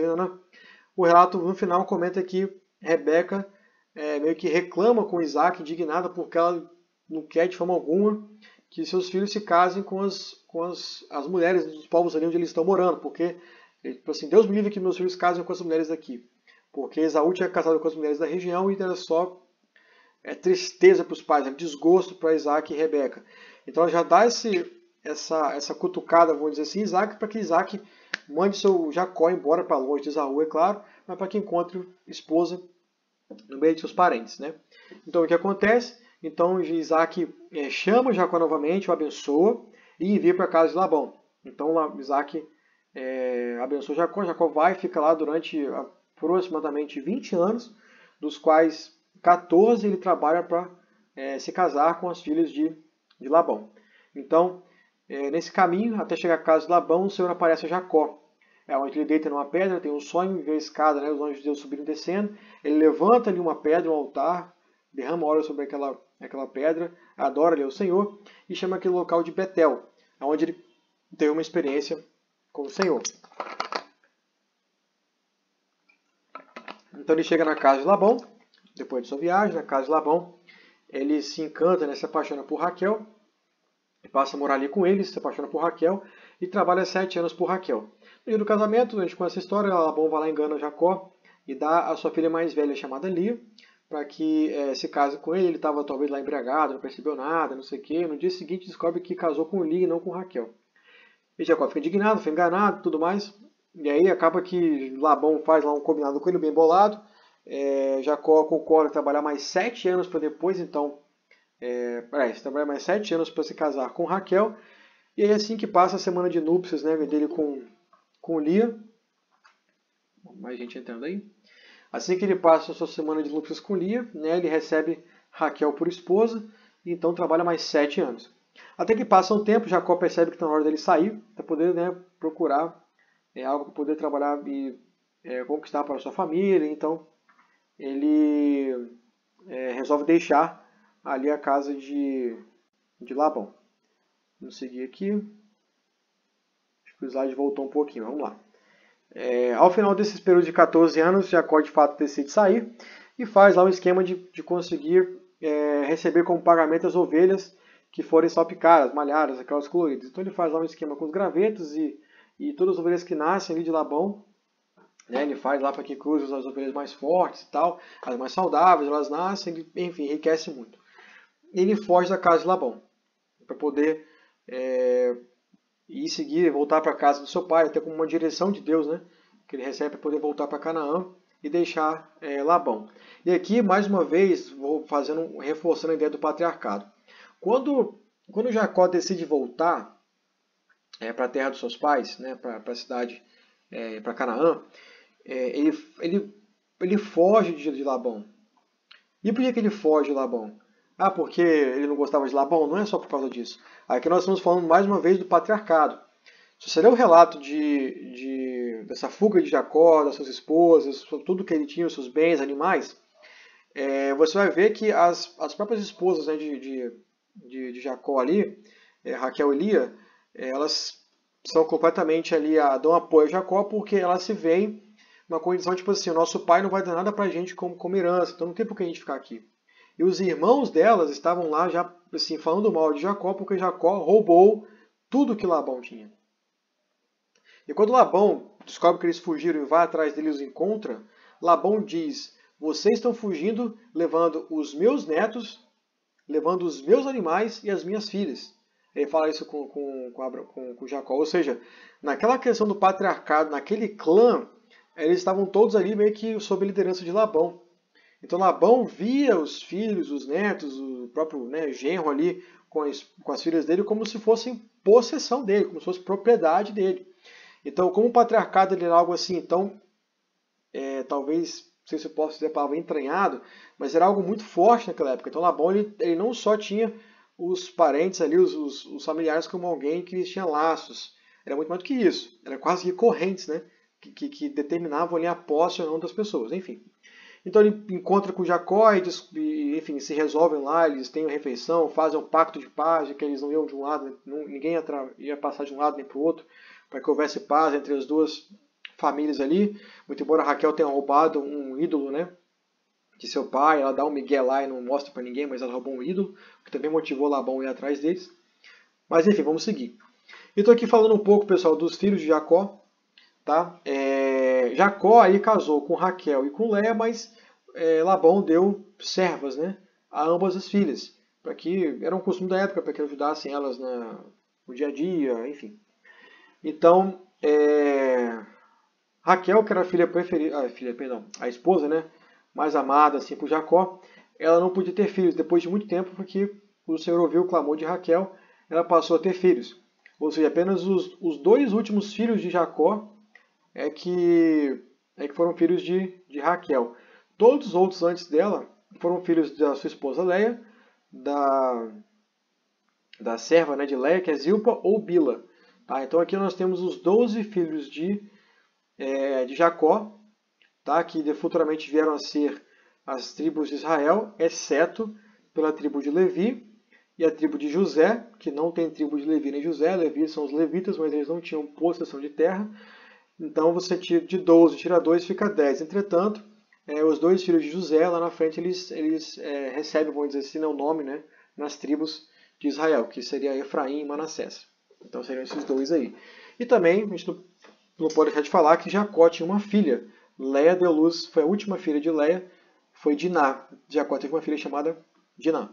o relato no final comenta que Rebeca meio que reclama com Isaac, indignada porque ela não quer de forma alguma que seus filhos se casem com as mulheres dos povos ali onde eles estão morando, porque, tipo assim, Deus me livre que meus filhos casem com as mulheres daqui. Porque Esaú tinha casado com as mulheres da região e era só tristeza para os pais, desgosto para Isaac e Rebeca. Então ela já dá essa cutucada, vamos dizer assim, Isaac, para que Isaac mande seu Jacó embora para longe de Esaú, é claro, mas para que encontre esposa no meio de seus parentes, né? Então o que acontece? Então Isaac chama Jacó novamente, o abençoa e envia para a casa de Labão. Então Isaac abençoa Jacó, Jacó vai e fica lá durante aproximadamente 20 anos, dos quais 14 ele trabalha para se casar com as filhas de Labão. Então, nesse caminho, até chegar à casa de Labão, o Senhor aparece a Jacó. Onde ele deita numa pedra, tem um sonho, vê a escada, né, os anjos de Deus subindo e descendo. Ele levanta ali uma pedra, um altar, derrama óleo sobre aquela pedra, adora ali ao Senhor e chama aquele local de Betel, onde ele teve uma experiência com o Senhor. Então ele chega na casa de Labão, depois de sua viagem, na casa de Labão, ele se encanta, né, se apaixona por Raquel, passa a morar ali com ele, se apaixona por Raquel e trabalha 7 anos por Raquel. No dia do casamento, a gente conhece a história, Labão vai lá, engana Jacó e dá a sua filha mais velha, chamada Lia, para que se case com ele. Ele estava talvez lá embriagado, não percebeu nada, não sei o quê. No dia seguinte descobre que casou com Lia e não com Raquel. E Jacó fica indignado, foi enganado, tudo mais. E aí acaba que Labão faz lá um combinado com ele, bem bolado. Jacó concorda em trabalhar mais 7 anos para depois, então, trabalhar mais 7 anos para se casar com Raquel. E aí assim que passa a semana de núpcias, né, dele com Lia. Mais gente entrando aí. Assim que ele passa a sua semana de núpcias com Lia, né, ele recebe Raquel por esposa e então trabalha mais 7 anos. Até que passa um tempo, Jacó percebe que está na hora dele sair para poder, né, procurar algo para poder trabalhar e conquistar para a sua família. Então ele resolve deixar ali a casa de Labão. Vamos seguir aqui. Acho que o slide voltou um pouquinho. Vamos lá. Ao final desses períodos de 14 anos, Jacó de fato decide sair e faz lá um esquema de conseguir receber como pagamento as ovelhas que forem salpicadas, malhadas, aquelas coloridas. Então ele faz lá um esquema com os gravetos e todas as ovelhas que nascem ali de Labão, né, ele faz lá para que cruze as ovelhas mais fortes e tal, as mais saudáveis, elas nascem, enfim, enriquece muito. Ele foge da casa de Labão para poder ir seguir, voltar para a casa do seu pai, até como uma direção de Deus, né, que ele recebe para poder voltar para Canaã e deixar Labão. E aqui, mais uma vez, vou reforçando a ideia do patriarcado. Quando Jacó decide voltar para a terra dos seus pais, né, para a cidade, para Canaã, ele foge de Labão. E por que ele foge de Labão? Porque ele não gostava de Labão? Não é só por causa disso. Aqui nós estamos falando mais uma vez do patriarcado. Se você ler o relato dessa fuga de Jacó, das suas esposas, tudo que ele tinha, os seus bens, animais, você vai ver que as próprias esposas, né, de Jacó ali, Raquel e Lia, elas são completamente ali, dão apoio a Jacó porque elas se veem numa condição tipo assim, o nosso pai não vai dar nada pra gente como herança, então não tem por que a gente ficar aqui. E os irmãos delas estavam lá já assim, falando mal de Jacó porque Jacó roubou tudo que Labão tinha. E quando Labão descobre que eles fugiram e vai atrás deles e os encontra, Labão diz, vocês estão fugindo levando os meus netos, levando os meus animais e as minhas filhas. Ele fala isso com Jacó. Ou seja, naquela questão do patriarcado, naquele clã, eles estavam todos ali meio que sob a liderança de Labão. Então Labão via os filhos, os netos, o próprio genro ali com as filhas dele como se fossem possessão dele, como se fosse propriedade dele. Então, como o patriarcado ele era algo assim, então talvez sei se eu posso dizer a palavra entranhado, mas era algo muito forte naquela época. Então Labão ele não só tinha os parentes ali, os familiares como alguém que tinha laços. Era muito mais do que isso. Era quase que correntes, né? Que determinavam ali a posse ou não das pessoas. Enfim. Então ele encontra com Jacó e, enfim, se resolvem lá, eles têm uma refeição, fazem um pacto de paz, de que eles não iam de um lado, ninguém ia passar de um lado nem para o outro, para que houvesse paz entre as duas famílias ali. Muito embora Raquel tenha roubado um ídolo, né, de seu pai, ela dá um migué lá e não mostra para ninguém, mas ela roubou um ídolo, que também motivou Labão a ir atrás deles. Mas enfim, vamos seguir. Eu estou aqui falando um pouco, pessoal, dos filhos de Jacó. Tá? Jacó aí casou com Raquel e com Leia, mas Labão deu servas, né, a ambas as filhas, para que era um costume da época, para que ajudassem elas no dia a dia, enfim. Então, Raquel, que era a filha preferida, a esposa, né, mais amada assim por Jacó, ela não podia ter filhos depois de muito tempo, porque o Senhor ouviu o clamor de Raquel, ela passou a ter filhos. Ou seja, apenas os dois últimos filhos de Jacó é que foram filhos de Raquel. Todos os outros antes dela foram filhos da sua esposa Leia, da serva, né, de Leia, que é Zilpa ou Bila. Tá? Então aqui nós temos os 12 filhos de Jacó, tá? Que futuramente vieram a ser as tribos de Israel, exceto pela tribo de Levi e a tribo de José, que não tem tribo de Levi nem José. Levi são os levitas, mas eles não tinham possessão de terra. Então você tira de 12, tira 2, fica 10. Entretanto, os dois filhos de José, lá na frente, eles recebem, vamos dizer assim, o nome, né, nas tribos de Israel, que seria Efraim e Manassés. Então seriam esses dois aí. E também, a gente não pode deixar de falar que Jacó tinha uma filha. Leia deu luz, foi a última filha de Leia, foi Diná. Jacó teve uma filha chamada Diná.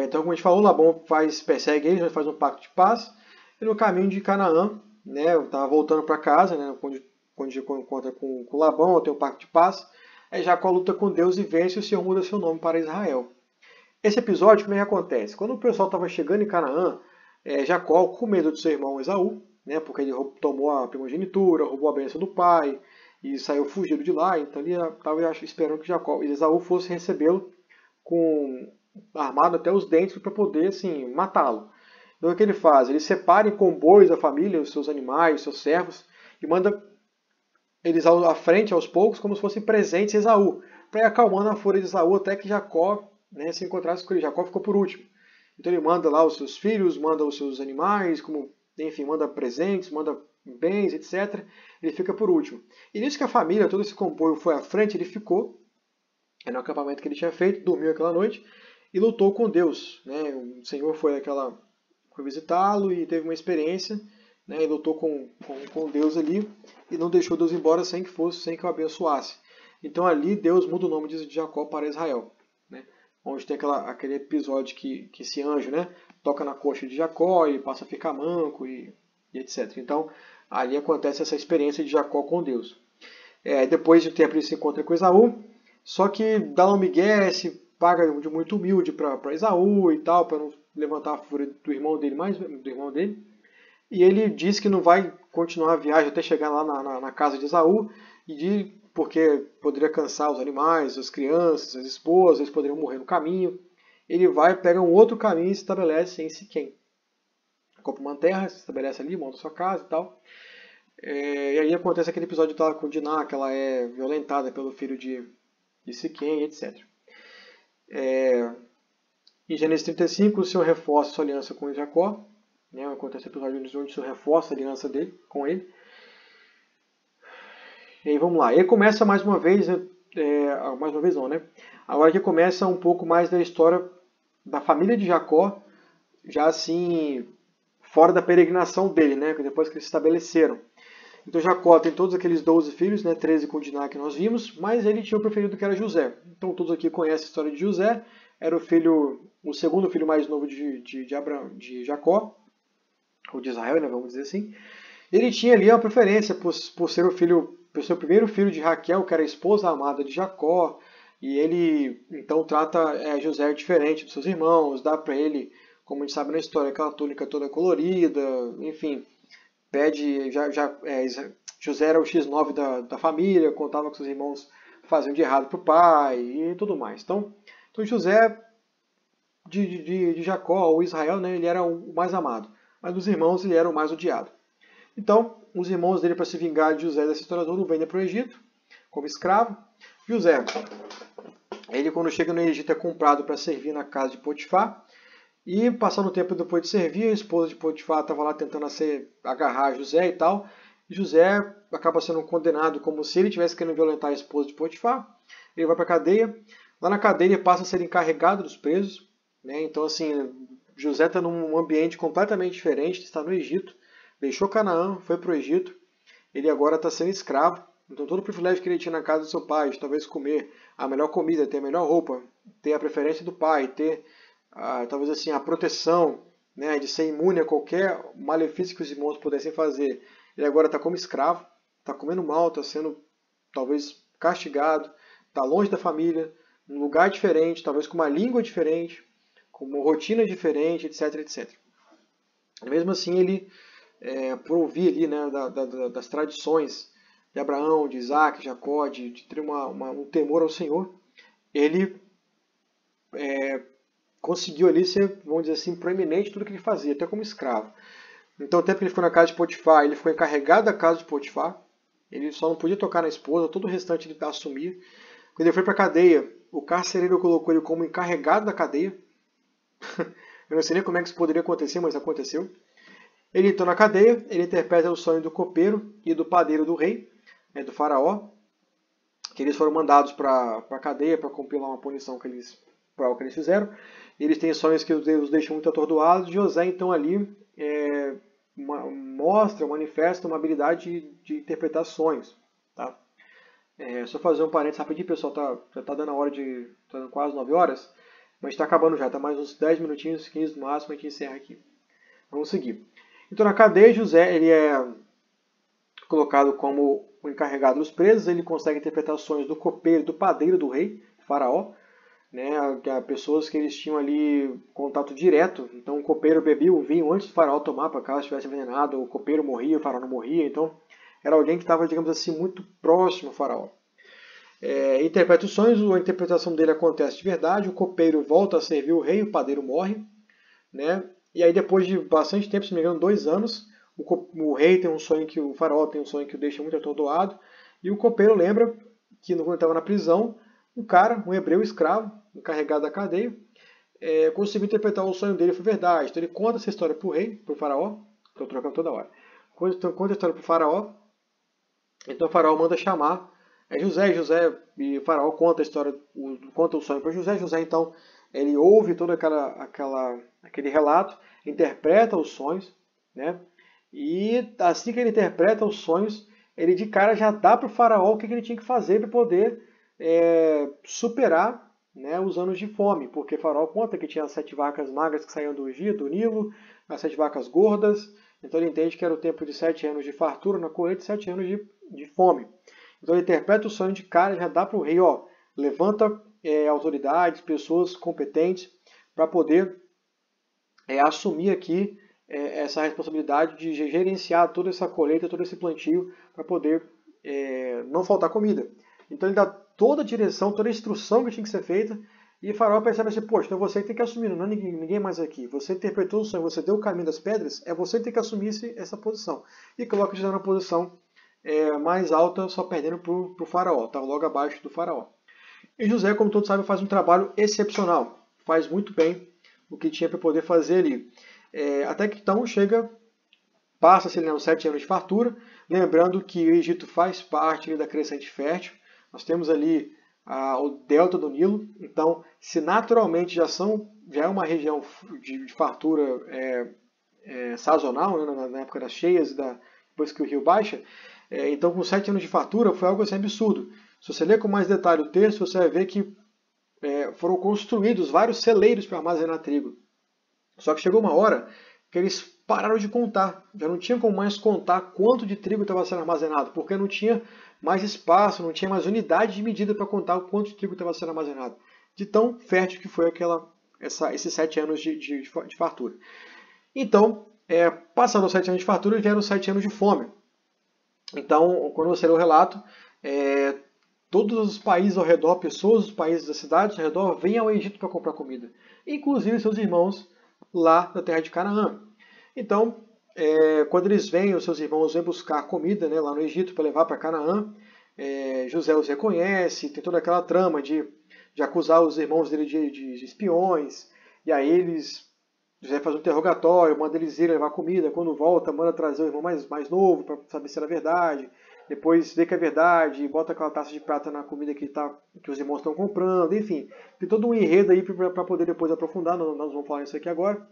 Então, como a gente falou, Labão persegue eles, faz um pacto de paz. E no caminho de Canaã, né, eu estava voltando para casa, né, quando encontra com Labão, tem um pacto de paz. Aí Jacó luta com Deus e vence, e o Senhor muda seu nome para Israel. Esse episódio, como é que acontece? Quando o pessoal estava chegando em Canaã, Jacó, com medo de seu irmão Esaú, né, porque ele tomou a primogenitura, roubou a bênção do pai e saiu fugido de lá, então ele estava esperando que Esaú fosse recebê-lo armado até os dentes para poder assim, matá-lo. Então o que ele faz? Ele separa em comboios a família, os seus animais, os seus servos, e manda eles à frente aos poucos, como se fossem presentes a Esaú, para ir acalmando a fúria de Esaú até que Jacó, né, se encontrasse com ele. Jacó ficou por último. Então ele manda lá os seus filhos, manda os seus animais, enfim, manda presentes, manda bens, etc. Ele fica por último. E nisso que a família, todo esse comboio foi à frente, ele ficou no acampamento que ele tinha feito, dormiu aquela noite e lutou com Deus. Né? O Senhor foi visitá-lo e teve uma experiência, né? E lutou com Deus ali e não deixou Deus embora sem que o abençoasse. Então ali Deus muda o nome de Jacó para Israel, né? Onde tem aquele episódio que esse anjo, né, toca na coxa de Jacó e passa a ficar manco e etc. Então ali acontece essa experiência de Jacó com Deus. Depois de tempo ele se encontra com Esaú, só que dá um migué, se paga de muito humilde para Esaú e tal, para não levantar a fúria do irmão dele. E ele diz que não vai continuar a viagem até chegar lá na casa de Esaú, porque poderia cansar os animais, as crianças, as esposas, eles poderiam morrer no caminho. Ele pega um outro caminho e se estabelece em Siquém. Compra uma terra, se estabelece ali, monta sua casa e tal. E aí acontece aquele episódio dela com Diná, que ela é violentada pelo filho de Siquém, etc. Em Gênesis 35, o Senhor reforça sua aliança com Jacó. Né? Acontece o episódio onde o Senhor reforça a aliança dele com ele. E aí vamos lá. Ele começa mais uma vez, mais uma vez não, né? Agora que começa um pouco mais da história da família de Jacó, já assim, fora da peregrinação dele, né? Depois que eles se estabeleceram. Então Jacó tem todos aqueles 12 filhos, né? 13 com Diná que nós vimos, mas ele tinha o preferido que era José. Então todos aqui conhecem a história de José. Era o segundo filho mais novo de Jacó, ou de Israel, né? Vamos dizer assim. Ele tinha ali uma preferência por ser o seu primeiro filho de Raquel, que era a esposa amada de Jacó. E ele então trata José diferente dos seus irmãos, dá para ele, como a gente sabe na história, aquela túnica toda colorida, enfim. José era o X9 da família, contava que seus irmãos faziam de errado para o pai e tudo mais. Então José de Jacó, ou Israel, né, ele era o mais amado, mas dos irmãos ele era o mais odiado. Então, os irmãos dele, para se vingar de José dessa história toda, o vendem para o Egito como escravo. José, ele quando chega no Egito é comprado para servir na casa de Potifar, e passando o tempo depois de servir, a esposa de Potifar estava lá tentando agarrar José e tal, e José acaba sendo condenado como se ele tivesse querendo violentar a esposa de Potifar. Ele vai para a cadeia, lá na cadeia ele passa a ser encarregado dos presos, né? Então assim, José está num ambiente completamente diferente, está no Egito, deixou Canaã, foi para o Egito, ele agora está sendo escravo. Então todo o privilégio que ele tinha na casa do seu pai, de talvez comer a melhor comida, ter a melhor roupa, ter a preferência do pai, ter talvez assim a proteção, né, de ser imune a qualquer malefício que os irmãos pudessem fazer, ele agora está como escravo, está comendo mal, está sendo talvez castigado, está longe da família, num lugar diferente, talvez com uma língua diferente, com uma rotina diferente, etc, etc. E mesmo assim ele, por ouvir ali, né, das tradições de Abraão, de Isaac, de Jacó, de ter um temor ao Senhor, ele conseguiu ali ser, vamos dizer assim, proeminente em tudo que ele fazia, até como escravo. Então, o tempo que ele ficou na casa de Potifar, ele foi encarregado da casa de Potifar, ele só não podia tocar na esposa, todo o restante ele assumia. Quando ele foi para a cadeia, o carcereiro colocou ele como encarregado da cadeia. Eu não sei nem como é que isso poderia acontecer, mas aconteceu. Ele entrou na cadeia, ele interpreta o sonho do copeiro e do padeiro do rei, né, do faraó, que eles foram mandados para a cadeia para cumprir uma punição que eles fizeram. Eles têm sonhos que os deixam muito atordoados. José, então, ali manifesta uma habilidade de interpretar sonhos. Tá? Só fazer um parênteses rapidinho, pessoal, já está dando a hora tá dando quase 9 horas, mas está acabando já, está mais uns 10 minutinhos, 15 no máximo, a gente encerra aqui. Vamos seguir. Então, na cadeia, José ele é colocado como o encarregado dos presos, ele consegue interpretar os sonhos do copeiro, do padeiro do rei, faraó, né, pessoas que eles tinham ali contato direto. Então o copeiro bebia o vinho antes do faraó tomar, para caso estivesse envenenado, o copeiro morria, o faraó não morria. Então era alguém que estava, digamos assim, muito próximo ao faraó. Interpreta os sonhos, a interpretação dele acontece de verdade, o copeiro volta a servir o rei, o padeiro morre, né? E aí depois de bastante tempo, se não me engano, 2 anos, o rei tem um sonho que o faraó tem um sonho que o deixa muito atordoado, e o copeiro lembra que quando ele estava na prisão, um hebreu escravo, encarregado da cadeia, conseguiu interpretar o sonho dele, foi verdade. Então ele conta essa história para o rei, para o faraó, estou trocando toda hora, conta a história para o faraó, então o faraó manda chamar José, e o faraó conta a história, conta o sonho para José. José então ele ouve todo aquele relato, interpreta os sonhos, né? E assim que ele interpreta os sonhos, ele de cara já dá para o faraó o que ele tinha que fazer para poder superar, né, os anos de fome, porque o faraó conta que tinha 7 vacas magras que saíam do Nilo, as 7 vacas gordas, então ele entende que era o tempo de 7 anos de fartura na colheita e 7 anos de fome. Então ele interpreta o sonho de cara, já dá para o rei, levanta autoridades, pessoas competentes para poder assumir aqui essa responsabilidade de gerenciar toda essa colheita, todo esse plantio, para poder não faltar comida. Então ele dá toda a direção, toda a instrução que tinha que ser feita, e o faraó percebe assim, poxa, então você tem que assumir, não é ninguém mais aqui. Você interpretou o sonho, você deu o caminho das pedras, você tem que assumir essa posição. E coloca José na posição mais alta, só perdendo para o faraó, está logo abaixo do faraó. E José, como todos sabem, faz um trabalho excepcional, faz muito bem o que tinha para poder fazer ali. Até que então passa-se os 7 anos de fartura, lembrando que o Egito faz parte da crescente fértil. Nós temos ali o delta do Nilo, então se naturalmente já é uma região de fartura sazonal, né, na época das cheias, depois que o rio baixa, então com 7 anos de fartura foi algo assim absurdo. Se você ler com mais detalhe o texto, você vai ver que foram construídos vários celeiros para armazenar trigo. Só que chegou uma hora que eles pararam de contar. Já não tinha como mais contar quanto de trigo estava sendo armazenado, porque não tinha mais espaço, não tinha mais unidade de medida para contar o quanto de trigo estava sendo armazenado. De tão fértil que foi esses 7 anos de fartura. Então, passando os 7 anos de fartura, vieram os 7 anos de fome. Então, quando você lê o relato, todos os países ao redor, pessoas dos países das cidades ao redor, vêm ao Egito para comprar comida. Inclusive seus irmãos lá da terra de Canaã. Então, quando eles vêm, os seus irmãos vêm buscar comida, né, lá no Egito para levar para Canaã, José os reconhece, tem toda aquela trama de acusar os irmãos dele de espiões, e aí José faz um interrogatório, manda eles irem levar comida, quando volta, manda trazer o irmão mais novo para saber se era verdade, depois vê que é verdade, bota aquela taça de prata na comida que os irmãos estão comprando, enfim, tem todo um enredo aí para poder depois aprofundar, nós vamos falar isso aqui agora.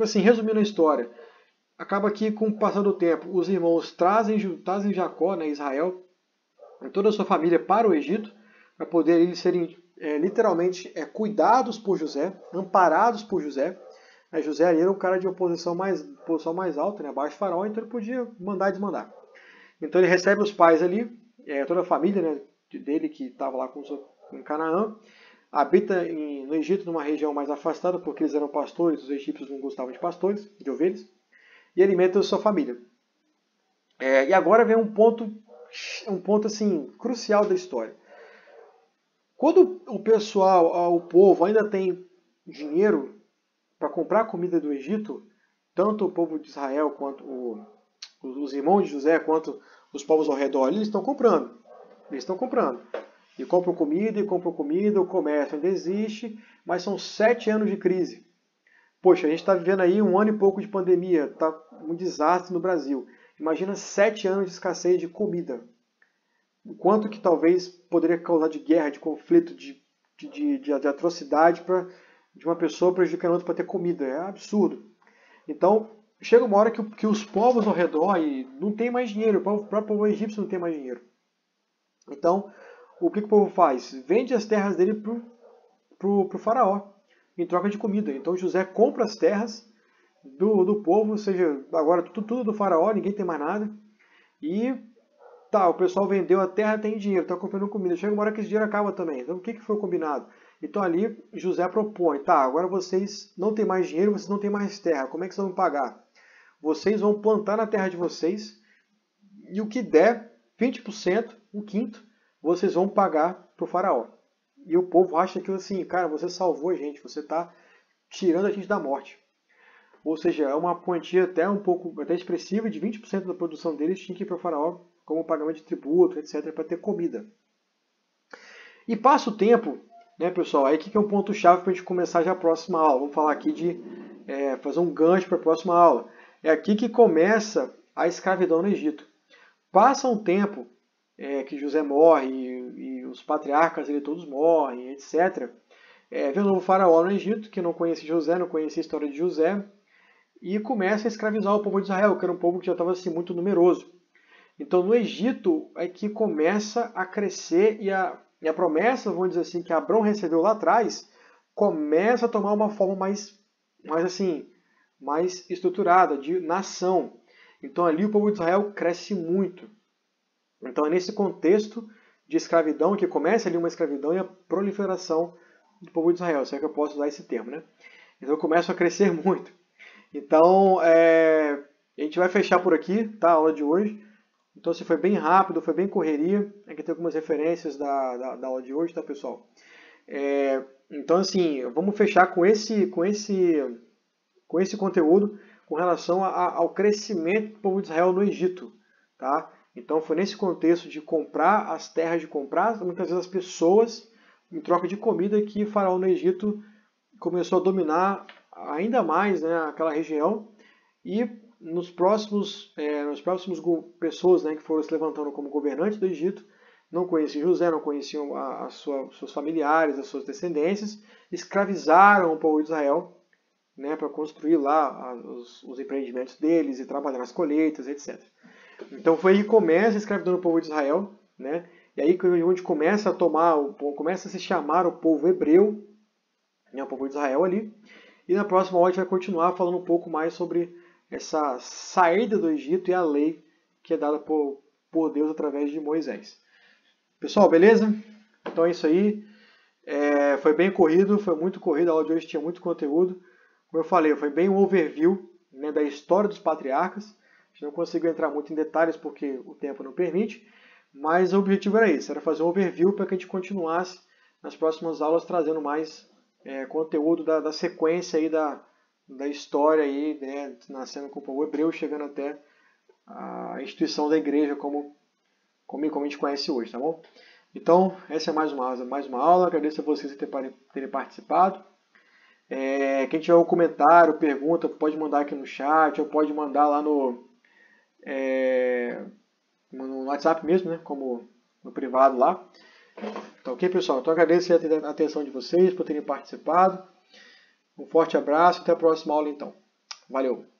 Assim, resumindo a história, acaba que com o passar do tempo, os irmãos trazem Jacó, né, Israel, e toda a sua família para o Egito, para poder eles serem literalmente cuidados por José, amparados por José. José ali era um cara de uma posição mais alta, né, abaixo do faraó, então ele podia mandar e desmandar. Então ele recebe os pais ali, toda a família, né, dele que estava lá em Canaã, habita no Egito, numa região mais afastada, porque eles eram pastores, os egípcios não gostavam de pastores, de ovelhas, e alimenta a sua família. E agora vem um ponto assim, crucial da história. Quando o povo ainda tem dinheiro para comprar a comida do Egito, tanto o povo de Israel quanto os irmãos de José, quanto os povos ao redor, eles estão comprando. E compram comida, o comércio ainda existe, mas são 7 anos de crise. Poxa, a gente está vivendo aí 1 ano e pouco de pandemia, está um desastre no Brasil. Imagina 7 anos de escassez de comida. O quanto que talvez poderia causar de guerra, de conflito, de atrocidade de uma pessoa prejudicando outra para ter comida. É absurdo. Então, chega uma hora que os povos ao redor não tem mais dinheiro. O próprio povo egípcio não tem mais dinheiro. Então, o que o povo faz? Vende as terras dele pro faraó, em troca de comida. Então José compra as terras do povo, ou seja, agora tudo do faraó, ninguém tem mais nada. E o pessoal vendeu a terra, tem dinheiro, está comprando comida. Chega uma hora que esse dinheiro acaba também. Então o que foi combinado? Então ali José propõe, agora vocês não têm mais dinheiro, vocês não têm mais terra, como é que vocês vão pagar? Vocês vão plantar na terra de vocês e o que der, 20%, um quinto, vocês vão pagar para o faraó. E o povo acha que assim, cara, você salvou a gente, você está tirando a gente da morte. Ou seja, é uma quantia até expressiva, de 20% da produção deles tinha que ir para o faraó como pagamento de tributo, etc., para ter comida. E passa o tempo, né, pessoal, aí que é um ponto-chave para a gente começar já a próxima aula. Vamos falar aqui de fazer um gancho para a próxima aula. É aqui que começa a escravidão no Egito. Passa um tempo que José morre e os patriarcas ele todos morrem, etc. Vem um novo faraó no Egito, que não conhecia José, não conhecia a história de José, e começa a escravizar o povo de Israel, que era um povo que já estava assim, muito numeroso. Então no Egito é que começa a crescer e a promessa, vamos dizer assim, que Abrão recebeu lá atrás, começa a tomar uma forma mais estruturada, de nação. Então ali o povo de Israel cresce muito. Então é nesse contexto de escravidão que começa ali uma escravidão e a proliferação do povo de Israel, se é que eu posso usar esse termo, né? Então começa a crescer muito. Então a gente vai fechar por aqui, tá? A aula de hoje. Então se foi bem rápido, foi bem correria. Aqui tem algumas referências da aula de hoje, tá, pessoal? Então assim, vamos fechar com esse conteúdo com relação ao crescimento do povo de Israel no Egito, tá? Então foi nesse contexto de comprar as terras, de comprar muitas vezes as pessoas em troca de comida que o faraó no Egito começou a dominar ainda mais, né, aquela região. E nos próximos pessoas, né, que foram se levantando como governantes do Egito, não conheciam José, não conheciam seus familiares, as suas descendências, escravizaram o povo de Israel, né, para construir lá os empreendimentos deles e trabalhar nas colheitas, etc. Então foi aí que começa a escravidão do povo de Israel, né? E aí onde começa a se chamar o povo hebreu, né, o povo de Israel ali. E na próxima aula a gente vai continuar falando um pouco mais sobre essa saída do Egito e a lei que é dada por Deus através de Moisés. Pessoal, beleza? Então é isso aí. Foi bem corrido, foi muito corrido. A aula de hoje tinha muito conteúdo. Como eu falei, foi bem um overview, né, da história dos patriarcas. gente não conseguiu entrar muito em detalhes porque o tempo não permite, mas o objetivo era esse, era fazer um overview para que a gente continuasse nas próximas aulas trazendo mais conteúdo da sequência aí da história aí, né, nascendo com o povo hebreu, chegando até a instituição da igreja como a gente conhece hoje, tá bom? Então, essa é mais uma aula, agradeço a vocês por terem participado. Quem tiver algum comentário, pergunta, pode mandar aqui no chat, ou pode mandar lá no WhatsApp mesmo, né, como no privado lá. Então, ok, pessoal? Então, agradeço a atenção de vocês por terem participado. Um forte abraço, até a próxima aula então. Valeu!